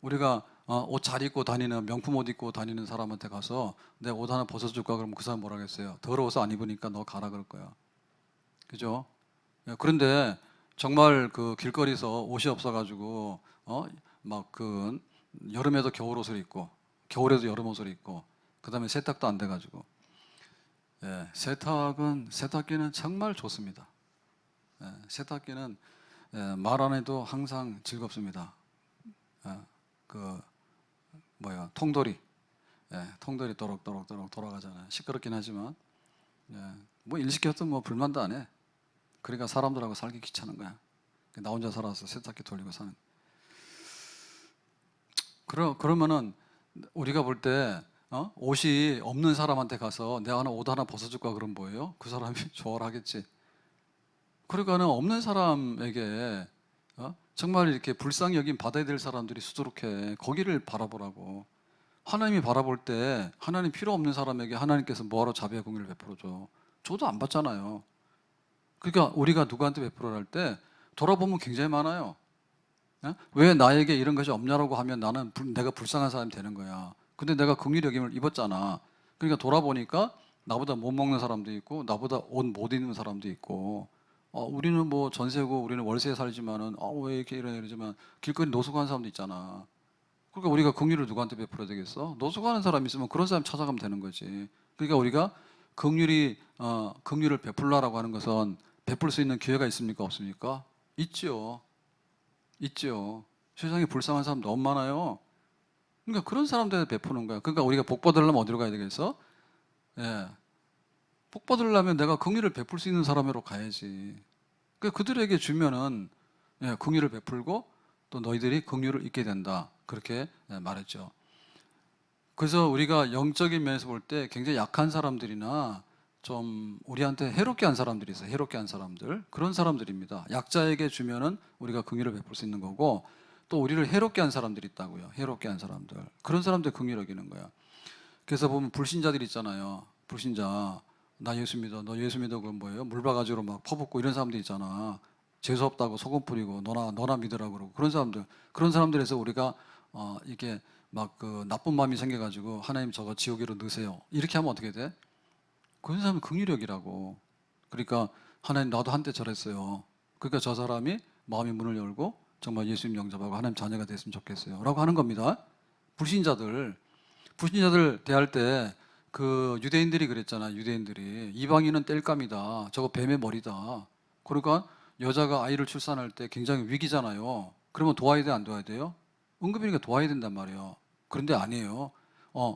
우리가 옷 잘 입고 다니는 명품 옷 입고 다니는 사람한테 가서 내 옷 하나 벗어줄까 그러면 그 사람 뭐라 겠어요? 더러워서 안 입으니까 너 가라 그럴 거야. 그죠? 예, 그런데 정말 그 길거리에서 옷이 없어가지고 막 그 여름에도 겨울 옷을 입고 겨울에도 여름 옷을 입고 그 다음에 세탁도 안 돼가지고 세탁기는 정말 좋습니다. 세탁기는 말 안 해도 항상 즐겁습니다. 그 통돌이, 통돌이 또록또록 돌아가잖아요. 시끄럽긴 하지만, 뭐 일 시켜도 뭐 불만도 안 해. 그러니까 사람들하고 살기 귀찮은 거야. 나 혼자 살아서 세탁기 돌리고 사는. 그러면은 우리가 볼 때 옷이 없는 사람한테 가서 내가 옷 하나 벗어줄까 그러면 뭐예요? 그 사람이 좋아를 하겠지. 그러니까는 없는 사람에게 정말 이렇게 불쌍히 여김 받아야 될 사람들이 수두룩해. 거기를 바라보라고. 하나님이 바라볼 때 하나님 필요 없는 사람에게 하나님께서 뭐하러 자비와 공의를 베풀어줘? 줘도 안 받잖아요. 그러니까 우리가 누구한테 베풀어 할 때 돌아보면 굉장히 많아요. 왜 나에게 이런 것이 없냐라고 하면 나는 내가 불쌍한 사람이 되는 거야. 근데 내가 긍휼히 여김을 입었잖아. 그러니까 돌아보니까 나보다 못 먹는 사람도 있고 나보다 옷 못 입는 사람도 있고 우리는 뭐 전세고 우리는 월세에 살지만은 왜 이렇게 이러지만 길거리 노숙하는 사람도 있잖아. 그러니까 우리가 긍휼을 누구한테 베풀어야 되겠어? 노숙하는 사람 있으면 그런 사람 찾아가면 되는 거지. 그러니까 우리가 긍휼을 베풀라라고 하는 것은 베풀 수 있는 기회가 있습니까? 없습니까? 있죠. 세상에 불쌍한 사람 너무 많아요. 그러니까 그런 사람들한테 베푸는 거야. 그러니까 우리가 복 받으려면 어디로 가야 되겠어? 복 받으려면 내가 긍휼을 베풀 수 있는 사람으로 가야지. 그러니까 그들에게 주면은 긍휼을 베풀고 또 너희들이 긍휼을 잊게 된다. 그렇게 말했죠. 그래서 우리가 영적인 면에서 볼 때 굉장히 약한 사람들이나 좀 우리한테 해롭게 한 사람들이 있어요. 해롭게 한 사람들. 그런 사람들입니다. 약자에게 주면은 우리가 긍휼을 베풀 수 있는 거고 또 우리를 해롭게 한 사람들이 있다고요. 해롭게 한 사람들. 그런 사람들 긍휼을 여기는 거야. 그래서 보면 불신자들 있잖아요. 불신자. 나 예수 믿어. 너 예수 믿어. 그건 뭐예요? 물바가지로 막 퍼붓고 이런 사람들 있잖아. 재수 없다고 소금 뿌리고 너나 믿으라고 그러고 그런 사람들에서 우리가 이게 막 그 나쁜 마음이 생겨가지고 하나님 저거 지옥으로 넣으세요. 이렇게 하면 어떻게 돼? 그런 사람은 긍휼력이라고. 그러니까 하나님 나도 한때 저랬어요. 그러니까 저 사람이 마음의 문을 열고 정말 예수님 영접하고 하나님 자녀가 됐으면 좋겠어요. 라고 하는 겁니다. 불신자들 대할 때 그 유대인들이 그랬잖아. 유대인들이 이방인은 땔감이다. 저거 뱀의 머리다. 그러니까 여자가 아이를 출산할 때 굉장히 위기잖아요. 그러면 도와야 돼, 안 도와야 돼요? 응급이니까 도와야 된단 말이에요. 그런데 아니에요.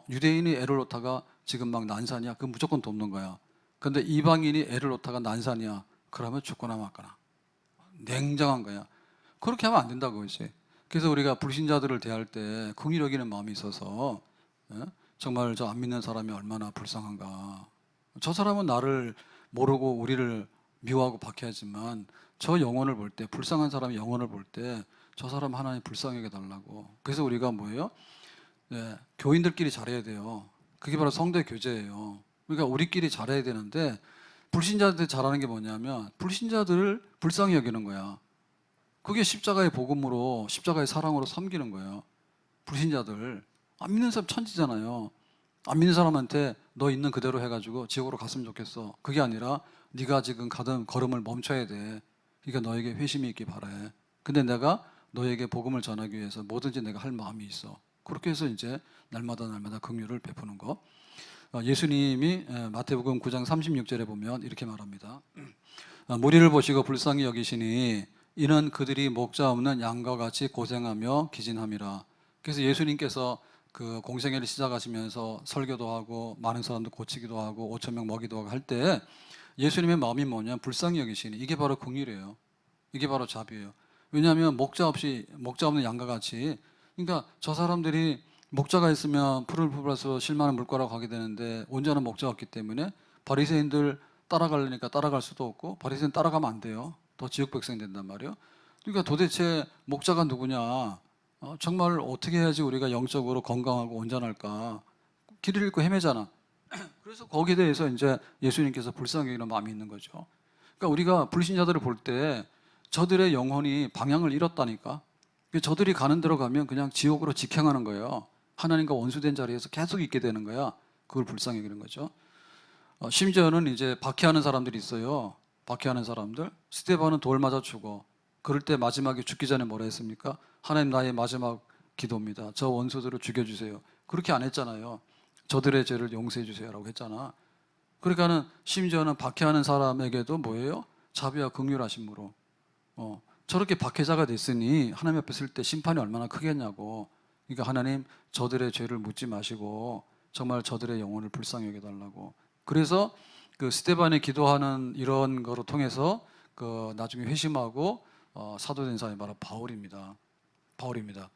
유대인이 애를 놓다가 지금 막 난산이야. 그럼 무조건 돕는 거야. 근데 이방인이 애를 놓다가 난산이야. 그러면 죽거나 말거나. 냉정한 거야. 그렇게 하면 안 된다고 그러지. 그래서 우리가 불신자들을 대할 때 긍휼히 여기는 마음이 있어서 정말 저 안 믿는 사람이 얼마나 불쌍한가. 저 사람은 나를 모르고 우리를 미워하고 박해하지만 저 영혼을 볼 때, 불쌍한 사람의 영혼을 볼 때 저 사람 하나님 불쌍하게 달라고. 그래서 우리가 뭐예요? 교인들끼리 잘해야 돼요. 그게 바로 성도의 교제예요. 그러니까 우리끼리 잘해야 되는데 불신자들 잘하는 게 뭐냐면 불신자들을 불쌍히 여기는 거야. 그게 십자가의 복음으로 십자가의 사랑으로 섬기는 거예요. 불신자들 안 믿는 사람 천지잖아요. 안 믿는 사람한테 너 있는 그대로 해가지고 지옥으로 갔으면 좋겠어. 그게 아니라 네가 지금 가던 걸음을 멈춰야 돼. 그러니까 너에게 회심이 있기 바래. 근데 내가 너에게 복음을 전하기 위해서 뭐든지 내가 할 마음이 있어. 그렇게 해서 이제 날마다 긍휼을 베푸는 거. 예수님이 마태복음 9장 36절에 보면 이렇게 말합니다. 무리를 보시고 불쌍히 여기시니 이는 그들이 목자 없는 양과 같이 고생하며 기진함이라. 그래서 예수님께서 그 공생애를 시작하시면서 설교도 하고 많은 사람들 고치기도 하고 5천 명 먹이도 하고 할 때 예수님의 마음이 뭐냐? 불쌍히 여기시니. 이게 바로 긍휼이에요. 이게 바로 자비예요. 왜냐하면 목자 없는 양과 같이. 그러니까 저 사람들이 목자가 있으면 풀을 뽑아서 실만한 물가로 가게 되는데 온전한 목자가 없기 때문에 바리새인들 따라가려니까 따라갈 수도 없고 바리새인 따라가면 안 돼요. 더 지옥 백성이 된단 말이에요. 그러니까 도대체 목자가 누구냐? 정말 어떻게 해야지 우리가 영적으로 건강하고 온전할까? 길을 잃고 헤매잖아. 그래서 거기에 대해서 이제 예수님께서 불쌍히 여기는 마음이 있는 거죠. 그러니까 우리가 불신자들을 볼 때 저들의 영혼이 방향을 잃었다니까. 저들이 가는 데로 가면 그냥 지옥으로 직행하는 거예요. 하나님과 원수된 자리에서 계속 있게 되는 거야. 그걸 불쌍히 여기는 거죠. 심지어는 이제 박해하는 사람들이 있어요. 박해하는 사람들. 스데반은 돌 맞아 죽어. 그럴 때 마지막에 죽기 전에 뭐라 했습니까? 하나님 나의 마지막 기도입니다. 저 원수들을 죽여주세요. 그렇게 안 했잖아요. 저들의 죄를 용서해 주세요라고 했잖아. 그러니까는 심지어는 박해하는 사람에게도 뭐예요? 자비와 긍휼하심으로 저렇게 박해자가 됐으니 하나님 앞에 설 때 심판이 얼마나 크겠냐고. 그러니까 하나님 저들의 죄를 묻지 마시고 정말 저들의 영혼을 불쌍히 여겨달라고. 그래서 그 스데반이 기도하는 이런 거로 통해서 그 나중에 회심하고 사도된 사람이 바로 바울입니다. 바울입니다.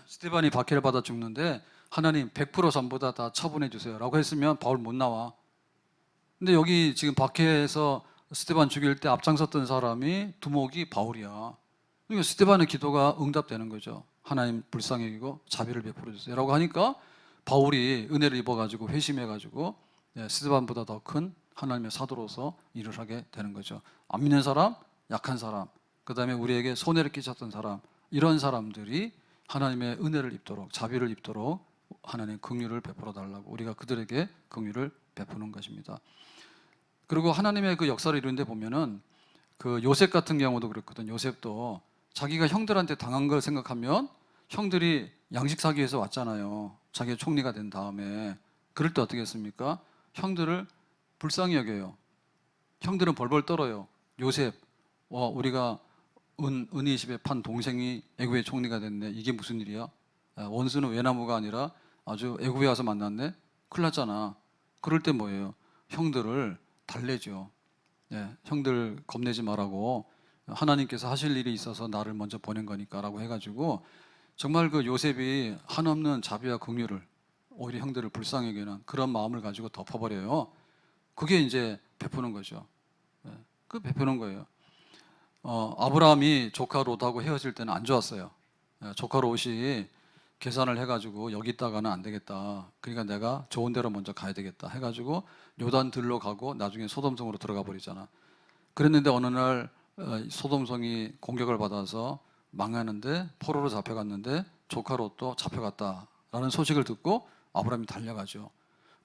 스데반이 박해를 받아 죽는데 하나님 100% 전부 다 처분해 주세요라고 했으면 바울 못 나와. 근데 여기 지금 박해에서 스데반 죽일 때 앞장섰던 사람이 두목이 바울이야. 그러니까 스데반의 기도가 응답되는 거죠. 하나님 불쌍히 여기고 자비를 베풀어 주세요라고 하니까 바울이 은혜를 입어가지고 회심해가지고 스데반보다 더 큰 하나님의 사도로서 일을 하게 되는 거죠. 안 믿는 사람, 약한 사람, 그 다음에 우리에게 손해를 끼쳤던 사람, 이런 사람들이 하나님의 은혜를 입도록, 자비를 입도록 하나님의 긍휼을 베풀어 달라고 우리가 그들에게 긍휼을 베푸는 것입니다. 그리고 하나님의 그 역사를 이루는데 보면은 그 요셉 같은 경우도 그랬거든. 요셉도 자기가 형들한테 당한 걸 생각하면 형들이 양식 사기 위해서 왔잖아요. 자기가 총리가 된 다음에. 그럴 때 어떻게 했습니까? 형들을 불쌍히 여겨요. 형들은 벌벌 떨어요. 요셉, 우리가 은희 집에 판 동생이 애굽의 총리가 됐네. 이게 무슨 일이야? 원수는 외나무가 아니라 아주 애굽에 와서 만났네. 큰일 났잖아. 그럴 때 뭐예요? 형들을 달래죠. 형들 겁내지 말라고, 하나님께서 하실 일이 있어서 나를 먼저 보낸 거니까라고 해가지고 정말 그 요셉이 한없는 자비와 긍휼을 오히려 형들을 불쌍히 여기는 그런 마음을 가지고 덮어버려요. 그게 이제 베푸는 거죠. 그 베푸는 거예요. 아브라함이 조카 롯하고 헤어질 때는 안 좋았어요. 조카 롯이 계산을 해가지고 여기 있다가는 안 되겠다. 그러니까 내가 좋은 데로 먼저 가야 되겠다 해가지고 요단 들로 가고 나중에 소돔성으로 들어가 버리잖아. 그랬는데 어느 날 소돔성이 공격을 받아서 망하는데 포로로 잡혀갔는데 조카 롯도 잡혀갔다라는 소식을 듣고 아브라함이 달려가죠.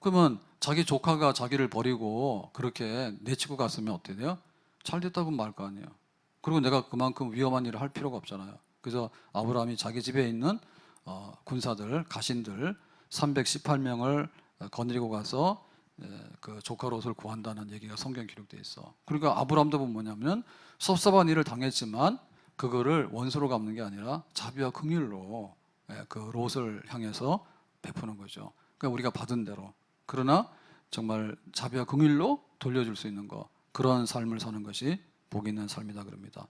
그러면 자기 조카가 자기를 버리고 그렇게 내치고 갔으면 어떻게 돼요? 잘 됐다고 말 거 아니에요. 그리고 내가 그만큼 위험한 일을 할 필요가 없잖아요. 그래서 아브라함이 자기 집에 있는 군사들, 가신들 318명을 거느리고 가서 그 조카 롯을 구한다는 얘기가 성경 기록되어 있어. 그러니까 아브라함도 보면 뭐냐면 섭섭한 일을 당했지만 그거를 원수로 갚는 게 아니라 자비와 긍휼로 그 롯을 향해서 베푸는 거죠. 그러니까 우리가 받은 대로. 그러나 정말 자비와 긍휼로 돌려줄 수 있는 거, 그런 삶을 사는 것이 복 있는 삶이다 그럽니다.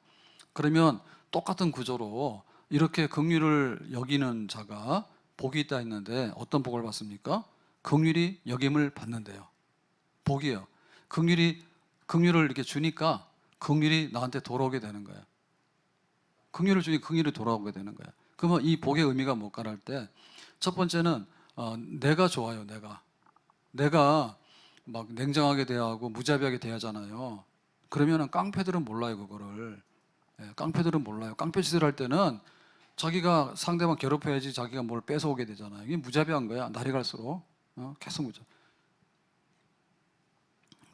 그러면 똑같은 구조로 이렇게 긍휼을 여기는 자가 복이 있다 했는데 어떤 복을 받습니까? 긍휼이 여김을 받는데요. 복이에요. 긍휼을 이렇게 주니까 긍휼이 나한테 돌아오게 되는 거예요. 긍휼을 주니 긍휼이 돌아오게 되는 거예요. 그러면 이 복의 의미가 뭘까 할 때 첫 번째는 내가 좋아요. 내가 막 냉정하게 대하고 무자비하게 대하잖아요. 그러면은 깡패들은 몰라요, 그거를. 깡패들은 몰라요. 깡패짓을 할 때는 자기가 상대방 괴롭혀야지 자기가 뭘 뺏어오게 되잖아요. 이게 무자비한 거야. 날이 갈수록 계속 무자.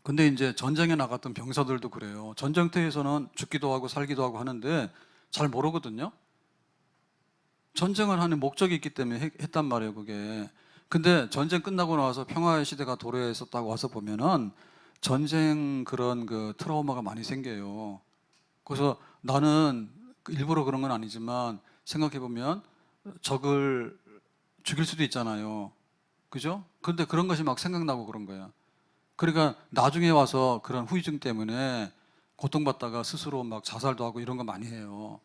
근데 이제 전쟁에 나갔던 병사들도 그래요. 전쟁터에서는 죽기도 하고 살기도 하고 하는데 잘 모르거든요. 전쟁을 하는 목적이 있기 때문에 했단 말이에요, 그게. 근데 전쟁 끝나고 나와서 평화의 시대가 도래했었다고 와서 보면은 전쟁 그런 그 트라우마가 많이 생겨요. 그래서 나는 일부러 그런 건 아니지만 생각해 보면 적을 죽일 수도 있잖아요. 그죠? 그런데 그런 것이 막 생각나고 그런 거야. 그러니까 나중에 와서 그런 후유증 때문에 고통받다가 스스로 막 자살도 하고 이런 거 많이 해요.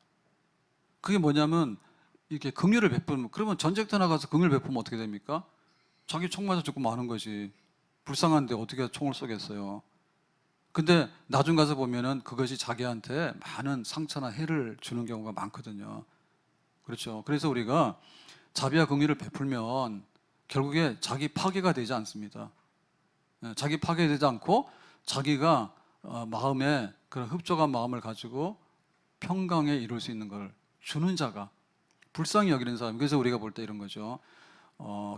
그게 뭐냐면 이렇게 긍휼을 베푸면, 그러면 전쟁터 나가서 긍휼 베푸면 어떻게 됩니까? 자기 총 맞아 죽고 마는 거지. 불쌍한데 어떻게 총을 쏘겠어요. 근데 나중 가서 보면은 그것이 자기한테 많은 상처나 해를 주는 경우가 많거든요. 그렇죠. 그래서 우리가 자비와 긍휼을 베풀면 결국에 자기 파괴가 되지 않습니다. 자기 파괴되지 않고 자기가 마음에 그런 흡족한 마음을 가지고 평강에 이룰 수 있는 걸 주는 자가, 불쌍히 여기는 사람. 그래서 우리가 볼 때 이런 거죠.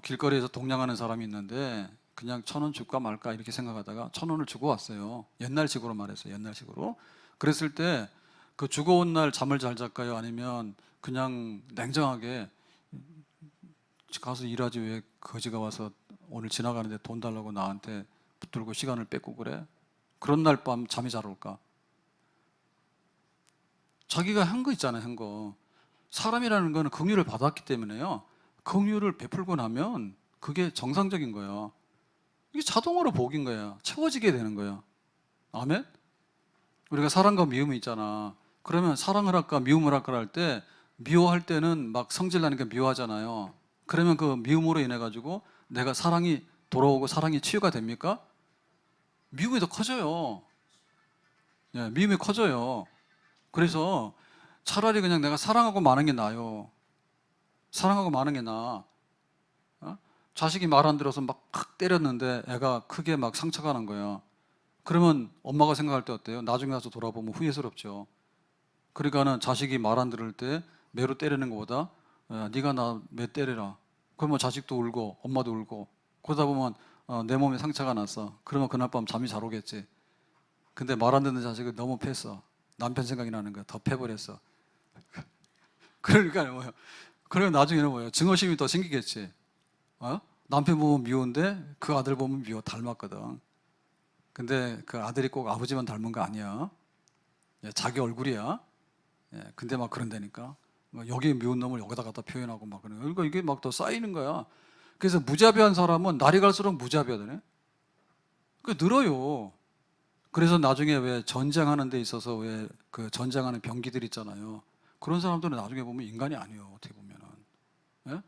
길거리에서 동냥하는 사람이 있는데 그냥 1,000원 줄까 말까 이렇게 생각하다가 1,000원을 주고 왔어요. 옛날식으로 말했어요. 옛날식으로. 그랬을 때 그 주고 온 날 잠을 잘 잤까요? 아니면 그냥 냉정하게 가서 일하지 왜 거지가 와서 오늘 지나가는데 돈 달라고 나한테 붙들고 시간을 뺏고 그래? 그런 날 밤 잠이 잘 올까? 자기가 한 거 있잖아요. 한 거. 사람이라는 거는 긍휼을 받았기 때문에요. 긍휼을 베풀고 나면 그게 정상적인 거예요. 이게 자동으로 복인 거야. 채워지게 되는 거예요. 아멘? 우리가 사랑과 미움이 있잖아. 그러면 사랑을 할까 미움을 할까 할 때 미워할 때는 막 성질 나니까 미워하잖아요. 그러면 그 미움으로 인해 가지고 내가 사랑이 돌아오고 사랑이 치유가 됩니까? 미움이 더 커져요. 예, 미움이 커져요. 그래서 차라리 그냥 내가 사랑하고 마는 게 나아요. 사랑하고 마는 게 나아. 어? 자식이 말 안 들어서 막 팍 때렸는데 애가 크게 막 상처가 난 거야. 그러면 엄마가 생각할 때 어때요? 나중에 가서 돌아보면 후회스럽죠. 그러니까는 자식이 말 안 들을 때 매로 때리는 것보다 야, 네가 나 매 때려라. 그러면 자식도 울고 엄마도 울고 그러다 보면 내 몸에 상처가 났어. 그러면 그날 밤 잠이 잘 오겠지. 근데 말 안 듣는 자식을 너무 패어. 남편 생각이 나는 거야. 더 패버렸어. 그러니까 뭐예요? 그러면 나중에는 뭐예요? 증오심이 더 생기겠지. 어? 남편 보면 미운데 그 아들 보면 미워. 닮았거든. 근데 그 아들이 꼭 아버지만 닮은 거 아니야. 예, 자기 얼굴이야. 예, 근데 막 그런다니까. 여기 미운 놈을 여기다 갖다 표현하고 막 그래. 그러니까 이게 막 더 쌓이는 거야. 그래서 무자비한 사람은 날이 갈수록 무자비하더네. 그 늘어요. 그래서 나중에 왜 전쟁하는 데 있어서 왜 그 전쟁하는 병기들 있잖아요. 그런 사람들은 나중에 보면 인간이 아니에요. 어떻게 보면은. 예?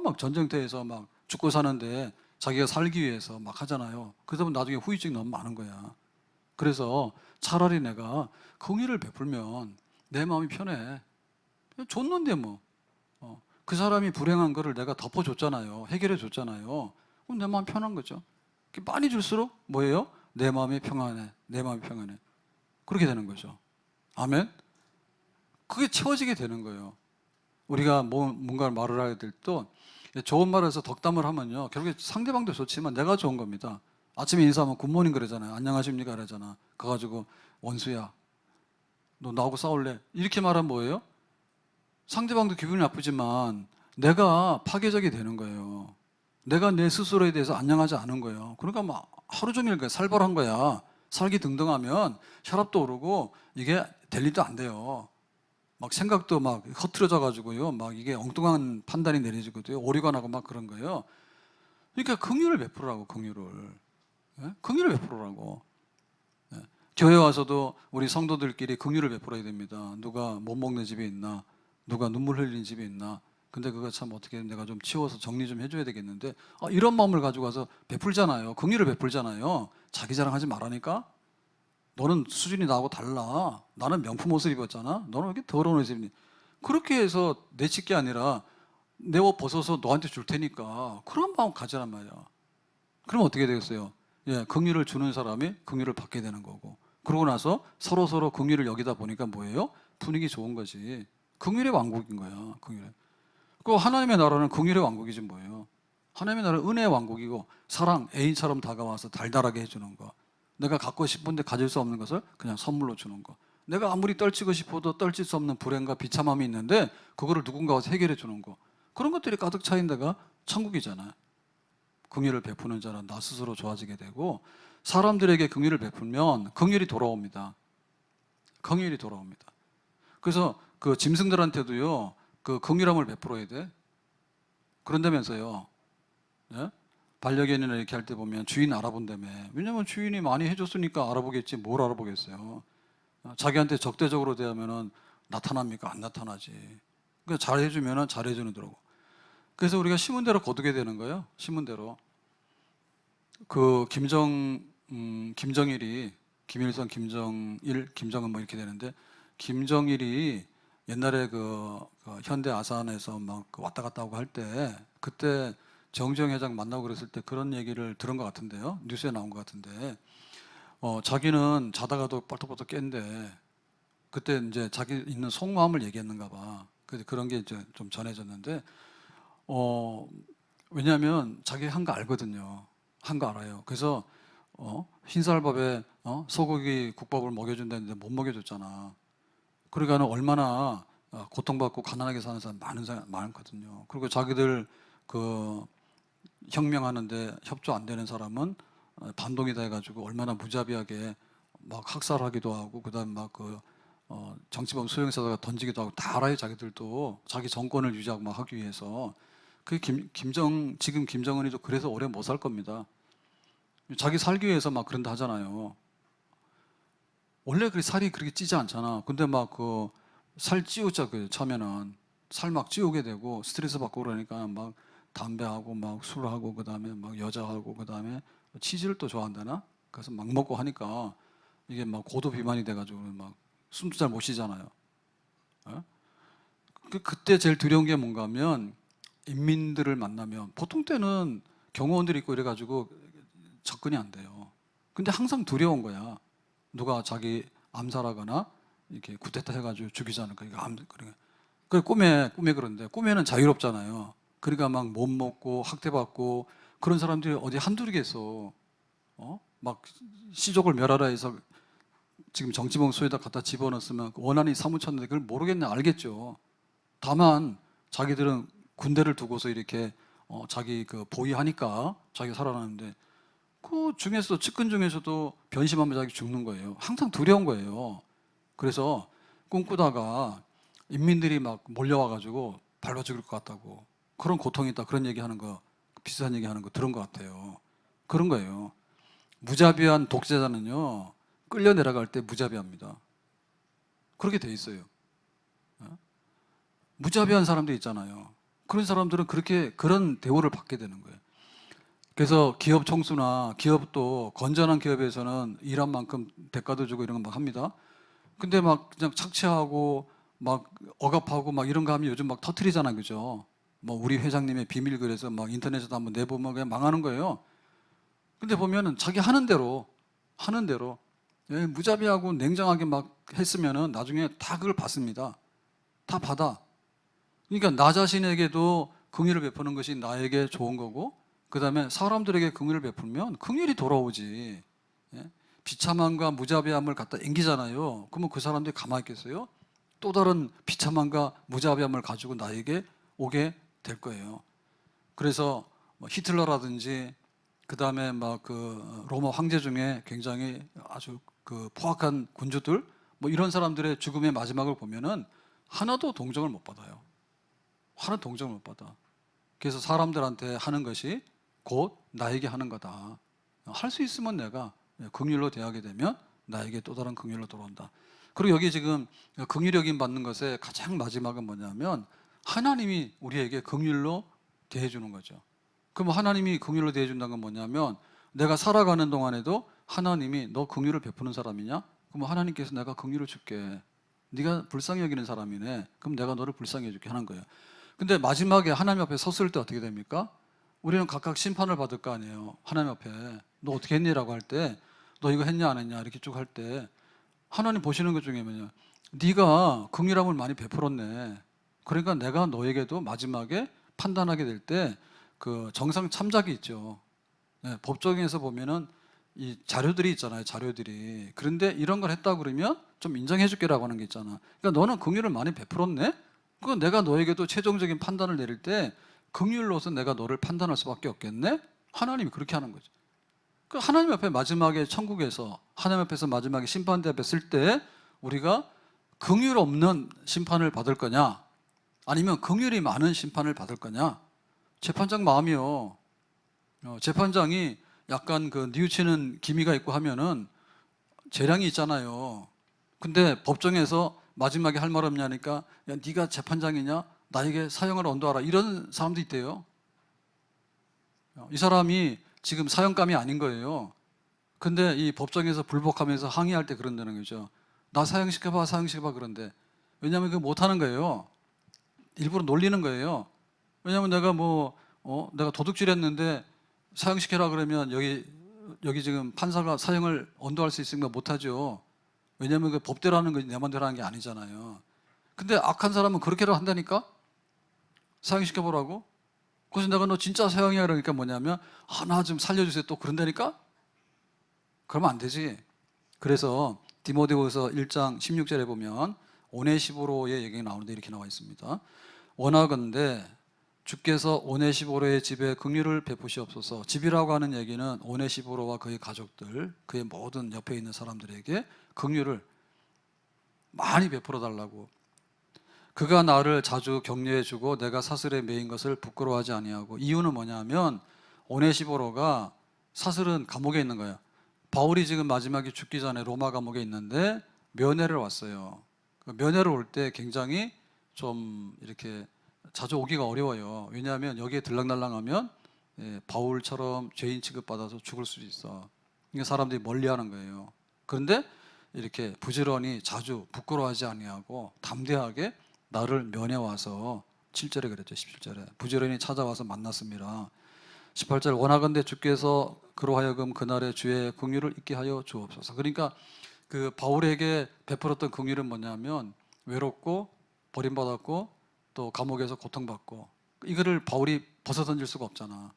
막 전쟁터에서 막 죽고 사는데 자기가 살기 위해서 막 하잖아요. 그러다 보면 나중에 후유증이 너무 많은 거야. 그래서 차라리 내가 긍휼을 베풀면 내 마음이 편해. 줬는데 뭐. 그 사람이 불행한 거를 내가 덮어줬잖아요. 해결해 줬잖아요. 그럼 내 마음 편한 거죠. 많이 줄수록 뭐예요? 내 마음이 평안해. 내 마음이 평안해. 그렇게 되는 거죠. 아멘? 그게 채워지게 되는 거예요. 우리가 뭔가 말을 할 때도 좋은 말을 해서 덕담을 하면요. 결국에 상대방도 좋지만 내가 좋은 겁니다. 아침에 인사하면 굿모닝 그러잖아요. 안녕하십니까 그러잖아. 가가지고 원수야. 너 나하고 싸울래? 이렇게 말하면 뭐예요? 상대방도 기분이 나쁘지만 내가 파괴적이 되는 거예요. 내가 내 스스로에 대해서 안녕하지 않은 거예요. 그러니까 막 하루 종일 살벌한 거야. 살기 등등하면 혈압도 오르고 이게 될 일도 안 돼요. 막 생각도 막 흐트러져 가지고요. 막 이게 엉뚱한 판단이 내려지거든요. 오류가 나고 막 그런 거예요. 그러니까 긍휼을 베풀으라고 긍휼을. 예? 긍휼을 베풀으라고. 예. 교회 와서도 우리 성도들끼리 긍휼을 베풀어야 됩니다. 누가 못 먹는 집이 있나? 누가 눈물 흘리는 집이 있나? 근데 그거 참 어떻게 내가 좀 치워서 정리 좀 해줘야 되겠는데 이런 마음을 가지고 와서 베풀잖아요. 긍휼을 베풀잖아요. 자기 자랑하지 말라니까. 너는 수준이 나하고 달라. 나는 명품 옷을 입었잖아. 너는 왜 이렇게 더러운 옷을 입니? 그렇게 해서 내칠 게 아니라 내 옷 벗어서 너한테 줄 테니까 그런 마음 가지란 말이야. 그럼 어떻게 되겠어요? 예, 긍휼을 주는 사람이 긍휼을 받게 되는 거고. 그러고 나서 서로 긍휼을 여기다 보니까 뭐예요? 분위기 좋은 거지. 긍휼의 왕국인 거야. 긍휼. 그 하나님의 나라는 긍휼의 왕국이지 뭐예요. 하나님의 나라는 은혜의 왕국이고 사랑, 애인처럼 다가와서 달달하게 해주는 거. 내가 갖고 싶은데 가질 수 없는 것을 그냥 선물로 주는 거. 내가 아무리 떨치고 싶어도 떨칠 수 없는 불행과 비참함이 있는데 그거를 누군가 와서 해결해 주는 거. 그런 것들이 가득 차인 데가 천국이잖아요. 긍휼을 베푸는 자는 나 스스로 좋아지게 되고 사람들에게 긍휼을 베풀면 긍휼이 돌아옵니다. 긍휼이 돌아옵니다. 그래서 그 짐승들한테도요. 그 긍휼함을 베풀어야 돼. 그런다면서요. 예? 반려견이나 이렇게 할 때 보면 주인 알아본다며. 왜냐면 주인이 많이 해줬으니까 알아보겠지. 뭘 알아보겠어요. 자기한테 적대적으로 대하면은 나타납니까? 안 나타나지. 그러니까 잘해주면은 잘해주는 더라고. 그래서 우리가 심은 대로 거두게 되는 거예요. 심은 대로. 그 김정일이 김일성, 김정일, 김정은 뭐 이렇게 되는데 김정일이 옛날에 그 현대 아산에서 막 왔다 갔다 하고 할 때 그때 정주영 회장 만나고 그랬을 때 그런 얘기를 들은 것 같은데요. 뉴스에 나온 것 같은데 자기는 자다가도 뻘떡뻘떡 깬대. 그때 이제 자기 있는 속마음을 얘기했는가 봐. 그런 게 이제 좀 전해졌는데 왜냐하면 자기 한 거 알거든요. 한 거 알아요. 그래서 흰쌀밥에 소고기 국밥을 먹여준다는데 못 먹여줬잖아. 그러니까는 얼마나 고통받고 가난하게 사는 사람 많거든요. 그리고 자기들 그 혁명하는데 협조 안 되는 사람은 반동이다 해가지고 얼마나 무자비하게 막 학살하기도 하고 그다음 막 정치범 수용소에다가 던지기도 하고 다 알아요. 자기들도 자기 정권을 유지하고 막 하기 위해서. 지금 김정은이도 그래서 오래 못 살 겁니다. 자기 살기 위해서 막 그런다 하잖아요. 원래 그 살이 그렇게 찌지 않잖아. 근데 막 그 살 찌우자 그 처음에는 살 막 찌우게 되고 스트레스 받고 그러니까 막 담배하고 막 술하고 그다음에 막 여자하고 그다음에 치즈를 또 좋아한다나? 그래서 막 먹고 하니까 이게 막 고도 비만이 돼가지고 막 숨도 잘 못 쉬잖아요. 어? 그때 제일 두려운 게 뭔가 하면 인민들을 만나면 보통 때는 경호원들이 있고 이래가지고 접근이 안 돼요. 근데 항상 두려운 거야. 누가 자기 암살하거나 이렇게 쿠데타 해가지고 죽이지 않을까. 그 꿈에 그런데 꿈에는 자유롭잖아요. 그러니까 막 못 먹고 학대받고 그런 사람들이 어디 한둘이겠어. 막 시족을 멸하라 해서 지금 정치봉소에다 갖다 집어넣었으면 원한이 사무쳤는데 그걸 모르겠네. 알겠죠. 다만 자기들은 군대를 두고서 이렇게 자기 그 보위하니까 자기가 살아나는데 그 중에서도 측근 중에서도 변심하면 자기 죽는 거예요. 항상 두려운 거예요. 그래서 꿈꾸다가 인민들이 막 몰려와가지고 밟아 죽일 것 같다고 그런 고통이 있다 그런 얘기하는 거 비슷한 얘기하는 거 들은 것 같아요. 그런 거예요. 무자비한 독재자는요 끌려 내려갈 때 무자비합니다. 그렇게 돼 있어요. 무자비한 사람들 있잖아요. 그런 사람들은 그런 대우를 받게 되는 거예요. 그래서 기업 총수나 기업도 건전한 기업에서는 일한 만큼 대가도 주고 이런 거 막 합니다. 근데 막 그냥 착취하고 막 억압하고 막 이런 거 하면 요즘 막 터트리잖아요. 그죠? 뭐 우리 회장님의 비밀 그래서 막 인터넷에도 한번 내보면 그냥 망하는 거예요. 근데 보면은 자기 하는 대로 무자비하고 냉정하게 막 했으면은 나중에 다 그걸 받습니다. 다 받아. 그러니까 나 자신에게도 긍휼을 베푸는 것이 나에게 좋은 거고 그 다음에 사람들에게 긍휼을 베풀면 긍휼이 돌아오지. 예? 비참함과 무자비함을 갖다 앵기잖아요. 그러면 그 사람들이 가만히 있겠어요? 또 다른 비참함과 무자비함을 가지고 나에게 오게 될 거예요. 그래서 뭐 히틀러라든지 그 다음에 막 그 로마 황제 중에 굉장히 아주 그 포악한 군주들 뭐 이런 사람들의 죽음의 마지막을 보면은 하나도 동정을 못 받아요. 하나도 동정을 못 받아. 그래서 사람들한테 하는 것이 곧 나에게 하는 거다. 할 수 있으면 내가 긍휼로 대하게 되면 나에게 또 다른 긍휼로 돌아온다. 그리고 여기 지금 긍휼 여김 받는 것의 가장 마지막은 뭐냐면 하나님이 우리에게 긍휼로 대해 주는 거죠. 그럼 하나님이 긍휼로 대해 준다는 건 뭐냐면 내가 살아가는 동안에도 하나님이 너 긍휼을 베푸는 사람이냐? 그럼 하나님께서 내가 긍휼을 줄게. 네가 불쌍히 여기는 사람이네. 그럼 내가 너를 불쌍히 해줄게 하는 거예요. 근데 마지막에 하나님 앞에 섰을 때 어떻게 됩니까? 우리는 각각 심판을 받을 거 아니에요. 하나님 앞에 너 어떻게 했니라고 할 때 너 이거 했냐 안 했냐 이렇게 쭉 할 때 하나님 보시는 것 중에 뭐냐 네가 긍휼함을 많이 베풀었네. 그러니까 내가 너에게도 마지막에 판단하게 될 때 그 정상 참작이 있죠. 네, 법정에서 보면은 이 자료들이 있잖아요. 자료들이. 그런데 이런 걸 했다 그러면 좀 인정해 줄게라고 하는 게 있잖아. 그러니까 너는 긍휼을 많이 베풀었네. 그건 내가 너에게도 최종적인 판단을 내릴 때 긍휼로서 내가 너를 판단할 수밖에 없겠네. 하나님이 그렇게 하는 거죠. 그 하나님 앞에 마지막에 천국에서 하나님 앞에서 마지막에 심판대 앞에 쓸 때 우리가 긍휼 없는 심판을 받을 거냐, 아니면 긍휼이 많은 심판을 받을 거냐. 재판장 마음이요. 재판장이 약간 그 뉘우치는 기미가 있고 하면은 재량이 있잖아요. 근데 법정에서 마지막에 할 말 없냐니까 야, 네가 재판장이냐? 나에게 사형을 언도하라. 이런 사람도 있대요. 이 사람이 지금 사형감이 아닌 거예요. 근데 이 법정에서 불복하면서 항의할 때 그런다는 거죠. 나 사형시켜봐, 사형시켜봐 그런데. 왜냐하면 그거 못하는 거예요. 일부러 놀리는 거예요. 왜냐하면 내가 내가 도둑질했는데 사형시켜라 그러면 여기 지금 판사가 사형을 언도할 수 있으니까 못하죠. 왜냐하면 그 법대로 하는 거지 내 맘대로 하는 게 아니잖아요. 근데 악한 사람은 그렇게라도 한다니까? 사형시켜보라고? 그래서 내가 너 진짜 사형이야 그러니까 뭐냐면 나 좀 살려주세요 또 그런다니까? 그러면 안 되지. 그래서 디모데후서 1장 16절에 보면 오네시보로의 얘기가 나오는데 이렇게 나와 있습니다. 원하건대 주께서 오네시보로의 집에 긍휼을 베푸시옵소서. 집이라고 하는 얘기는 오네시보로와 그의 가족들, 그의 모든 옆에 있는 사람들에게 긍휼을 많이 베풀어 달라고. 그가 나를 자주 격려해주고 내가 사슬에 매인 것을 부끄러워하지 아니하고. 이유는 뭐냐면 오네시보로가 사슬은 감옥에 있는 거예요. 바울이 지금 마지막에 죽기 전에 로마 감옥에 있는데 면회를 왔어요. 면회를 올 때 굉장히 좀 이렇게 자주 오기가 어려워요. 왜냐하면 여기에 들락날락하면 바울처럼 죄인 취급받아서 죽을 수도 있어. 그러니까 사람들이 멀리하는 거예요. 그런데 이렇게 부지런히 자주 부끄러워하지 아니하고 담대하게 나를 면회 와서 7절에 그랬죠. 17절에 부지런히 찾아와서 만났습니다. 18절 원하건대 주께서 그로 하여금 그날의 주의 긍휼을 잊게 하여 주옵소서. 그러니까 그 바울에게 베풀었던 긍휼은 뭐냐면 외롭고 버림받았고 또 감옥에서 고통받고 이거를 바울이 벗어던질 수가 없잖아.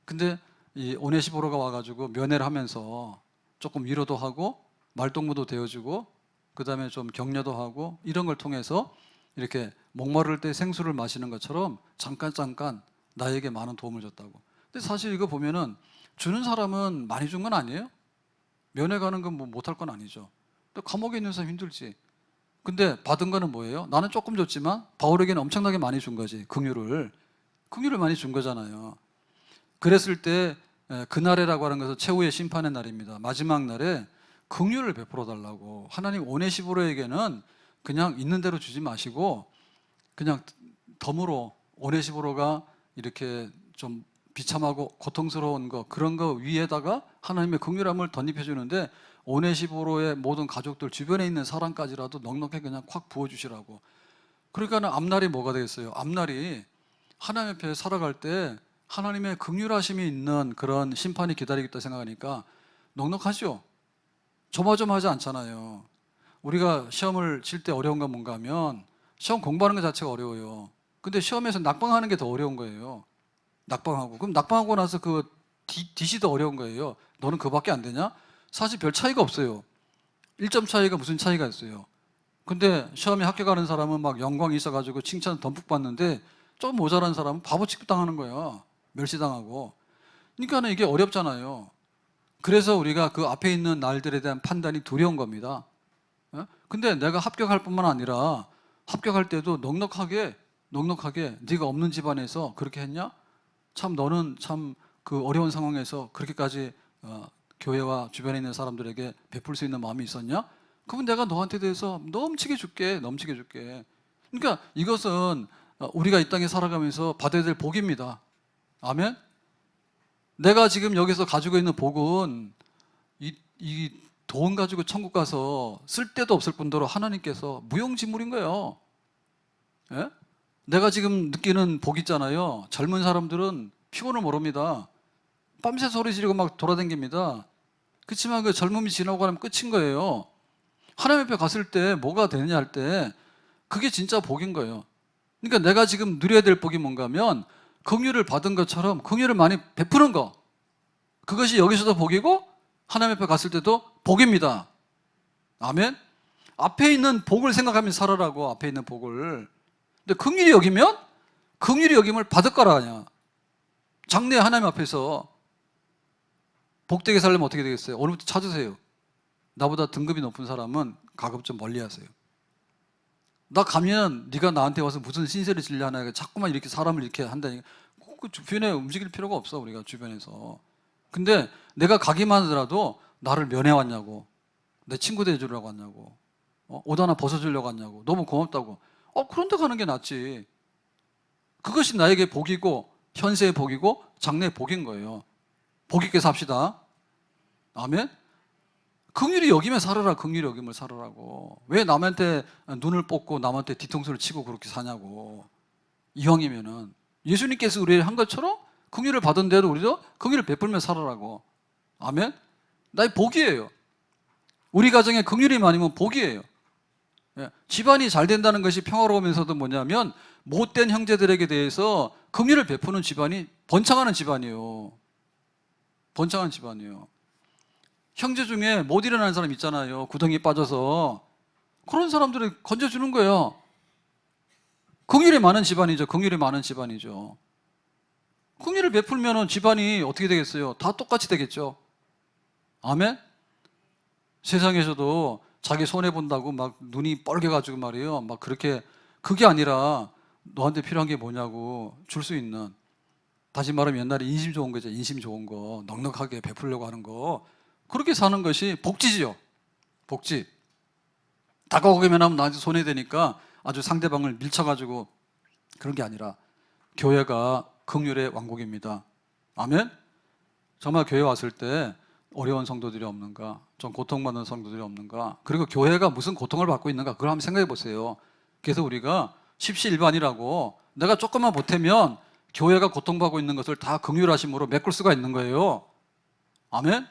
근데 이 오네시보로가 와가지고 면회를 하면서 조금 위로도 하고 말동무도 되어주고 그 다음에 좀 격려도 하고 이런 걸 통해서 이렇게 목마를 때 생수를 마시는 것처럼 잠깐 나에게 많은 도움을 줬다고. 근데 사실 이거 보면은 주는 사람은 많이 준 건 아니에요. 면회 가는 건 뭐 못할 건 아니죠. 또 감옥에 있는 사람 힘들지. 근데 받은 거는 뭐예요? 나는 조금 줬지만 바울에게는 엄청나게 많이 준 거지. 긍휼을 많이 준 거잖아요. 그랬을 때 그날이라고 하는 것은 최후의 심판의 날입니다. 마지막 날에 긍휼을 베풀어 달라고. 하나님 오네시보로에게는 그냥 있는 대로 주지 마시고 그냥 덤으로 오네시보로가 이렇게 좀 비참하고 고통스러운 거 그런 거 위에다가 하나님의 긍휼함을 덧입혀 주는데 오네시보로의 모든 가족들 주변에 있는 사람까지라도 넉넉하게 그냥 콱 부어주시라고. 그러니까는 앞날이 뭐가 되겠어요? 앞날이 하나님 앞에 살아갈 때 하나님의 긍휼하심이 있는 그런 심판이 기다리겠다 생각하니까 넉넉하죠. 조마조마하지 않잖아요. 우리가 시험을 칠 때 어려운 건 뭔가 하면 시험 공부하는 것 자체가 어려워요. 근데 시험에서 낙방하는 게 더 어려운 거예요. 낙방하고. 그럼 낙방하고 나서 그 뒷이 더 어려운 거예요. 너는 그밖에 안 되냐? 사실 별 차이가 없어요. 1점 차이가 무슨 차이가 있어요. 근데 시험에 합격하는 사람은 막 영광이 있어가지고 칭찬 덤뿍 받는데 좀 모자란 사람은 바보 취급당하는 거야. 멸시당하고. 그러니까 이게 어렵잖아요. 그래서 우리가 그 앞에 있는 날들에 대한 판단이 두려운 겁니다. 근데 내가 합격할 뿐만 아니라 합격할 때도 넉넉하게 네가 없는 집안에서 그렇게 했냐? 참 너는 참 그 어려운 상황에서 그렇게까지 교회와 주변에 있는 사람들에게 베풀 수 있는 마음이 있었냐? 그러면 내가 너한테 대해서 넘치게 줄게. 그러니까 이것은 우리가 이 땅에 살아가면서 받아야 될 복입니다. 아멘? 내가 지금 여기서 가지고 있는 복은 이 돈 가지고 천국 가서 쓸 데도 없을 뿐더러 하나님께서 무용지물인 거예요. 예? 내가 지금 느끼는 복 있잖아요. 젊은 사람들은 피곤을 모릅니다. 밤새 소리 지르고 막 돌아다닙니다. 그렇지만 그 젊음이 지나고 가면 끝인 거예요. 하나님 앞에 갔을 때 뭐가 되느냐 할 때 그게 진짜 복인 거예요. 그러니까 내가 지금 누려야 될 복이 뭔가 하면 긍휼을 받은 것처럼 긍휼을 많이 베푸는 거, 그것이 여기서도 복이고 하나님 앞에 갔을 때도 복입니다. 아멘. 앞에 있는 복을 생각하면서 살아라고. 앞에 있는 복을. 근데 긍휼히 여김을 받을 거라 하냐. 장래 하나님 앞에서 복되게 살려면 어떻게 되겠어요? 오늘부터 찾으세요. 나보다 등급이 높은 사람은 가급 좀 멀리하세요. 나 가면 네가 나한테 와서 무슨 신세를 지려 하나, 자꾸만 이렇게 사람을 이렇게 한다니까. 그 주변에 움직일 필요가 없어. 우리가 주변에서. 근데 내가 가기만 하더라도 나를 면회 왔냐고, 내 친구 돼주려고 왔냐고, 옷 하나 벗어주려고 왔냐고, 너무 고맙다고. 그런 데 가는 게 낫지. 그것이 나에게 복이고 현세의 복이고 장래의 복인 거예요. 복 있게 삽시다. 아멘. 긍휼히 여기면 살아라. 긍휼히 여김을 살아라고. 왜 남한테 눈을 뽑고 남한테 뒤통수를 치고 그렇게 사냐고. 이왕이면은 예수님께서 우리를 한 것처럼 긍휼을 받은 대로 우리도 긍휼을 베풀며 살아라고. 아멘. 나의 복이에요. 우리 가정에 긍휼이 많으면 복이에요. 집안이 잘 된다는 것이 평화로우면서도 뭐냐면 못된 형제들에게 대해서 긍휼을 베푸는 집안이 번창하는 집안이에요. 번창하는 집안이에요. 형제 중에 못 일어나는 사람 있잖아요. 구덩이에 빠져서. 그런 사람들을 건져주는 거예요. 긍휼이 많은 집안이죠. 긍휼이 많은 집안이죠. 긍휼을 베풀면 집안이 어떻게 되겠어요? 다 똑같이 되겠죠. 아멘? 세상에서도 자기 손해본다고 막 눈이 뻘개가지고 말이에요. 막 그렇게 그게 아니라 너한테 필요한 게 뭐냐고 줄 수 있는, 다시 말하면 옛날에 인심 좋은 거죠. 인심 좋은 거 넉넉하게 베풀려고 하는 거, 그렇게 사는 것이 복지지요. 복지. 다가오기만 하면 나한테 손해되니까 아주 상대방을 밀쳐가지고 그런 게 아니라 교회가 긍휼의 왕국입니다. 아멘? 정말 교회 왔을 때 어려운 성도들이 없는가? 좀 고통받는 성도들이 없는가? 그리고 교회가 무슨 고통을 받고 있는가? 그걸 한번 생각해 보세요. 그래서 우리가 십시일반이라고 내가 조금만 보태면 교회가 고통받고 있는 것을 다 긍휼하심으로 메꿀 수가 있는 거예요. 아멘?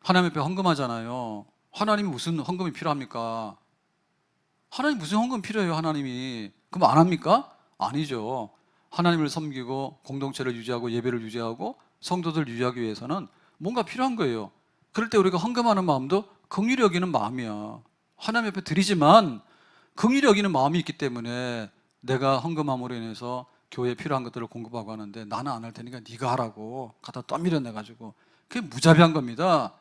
하나님 앞에 헌금하잖아요. 하나님이 무슨 헌금이 필요합니까? 하나님 무슨 헌금 필요해요, 하나님이? 그럼 안 합니까? 아니죠. 하나님을 섬기고 공동체를 유지하고 예배를 유지하고 성도들 유지하기 위해서는 뭔가 필요한 거예요. 그럴 때 우리가 헌금하는 마음도 긍휼히 여기는 마음이야. 하나님 앞에 드리지만 긍휼히 여기는 마음이 있기 때문에 내가 헌금함으로 인해서 교회에 필요한 것들을 공급하고 하는데 나는 안 할 테니까 네가 하라고 갖다 떠밀어내가지고, 그게 무자비한 겁니다.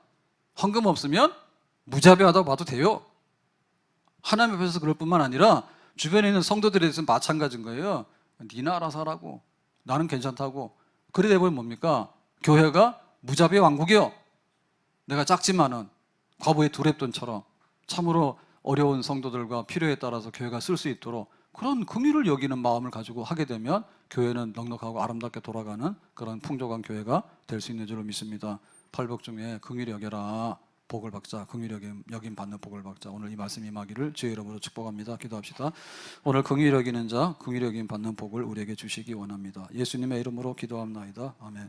헌금 없으면 무자비하다고 봐도 돼요. 하나님 앞에서 그럴 뿐만 아니라 주변에 있는 성도들에 대해서 마찬가지인 거예요. 니나 알아서 하라고, 나는 괜찮다고. 그래 되면 뭡니까? 교회가 무자비의 왕국이요. 내가 작지만은 과부의 두렙돈처럼 참으로 어려운 성도들과 필요에 따라서 교회가 쓸 수 있도록 그런 긍휼을 여기는 마음을 가지고 하게 되면 교회는 넉넉하고 아름답게 돌아가는 그런 풍족한 교회가 될 수 있는 줄로 믿습니다. 팔복 중에 긍휼히 여겨라, 복을 받자. 긍휼히 여김 받는 복을 받자. 오늘 이 말씀 임하기를 주의 이름으로 축복합니다. 기도합시다. 오늘 긍휼히 여기는 자, 긍휼히 여김 받는 복을 우리에게 주시기 원합니다. 예수님의 이름으로 기도합나이다. 아멘.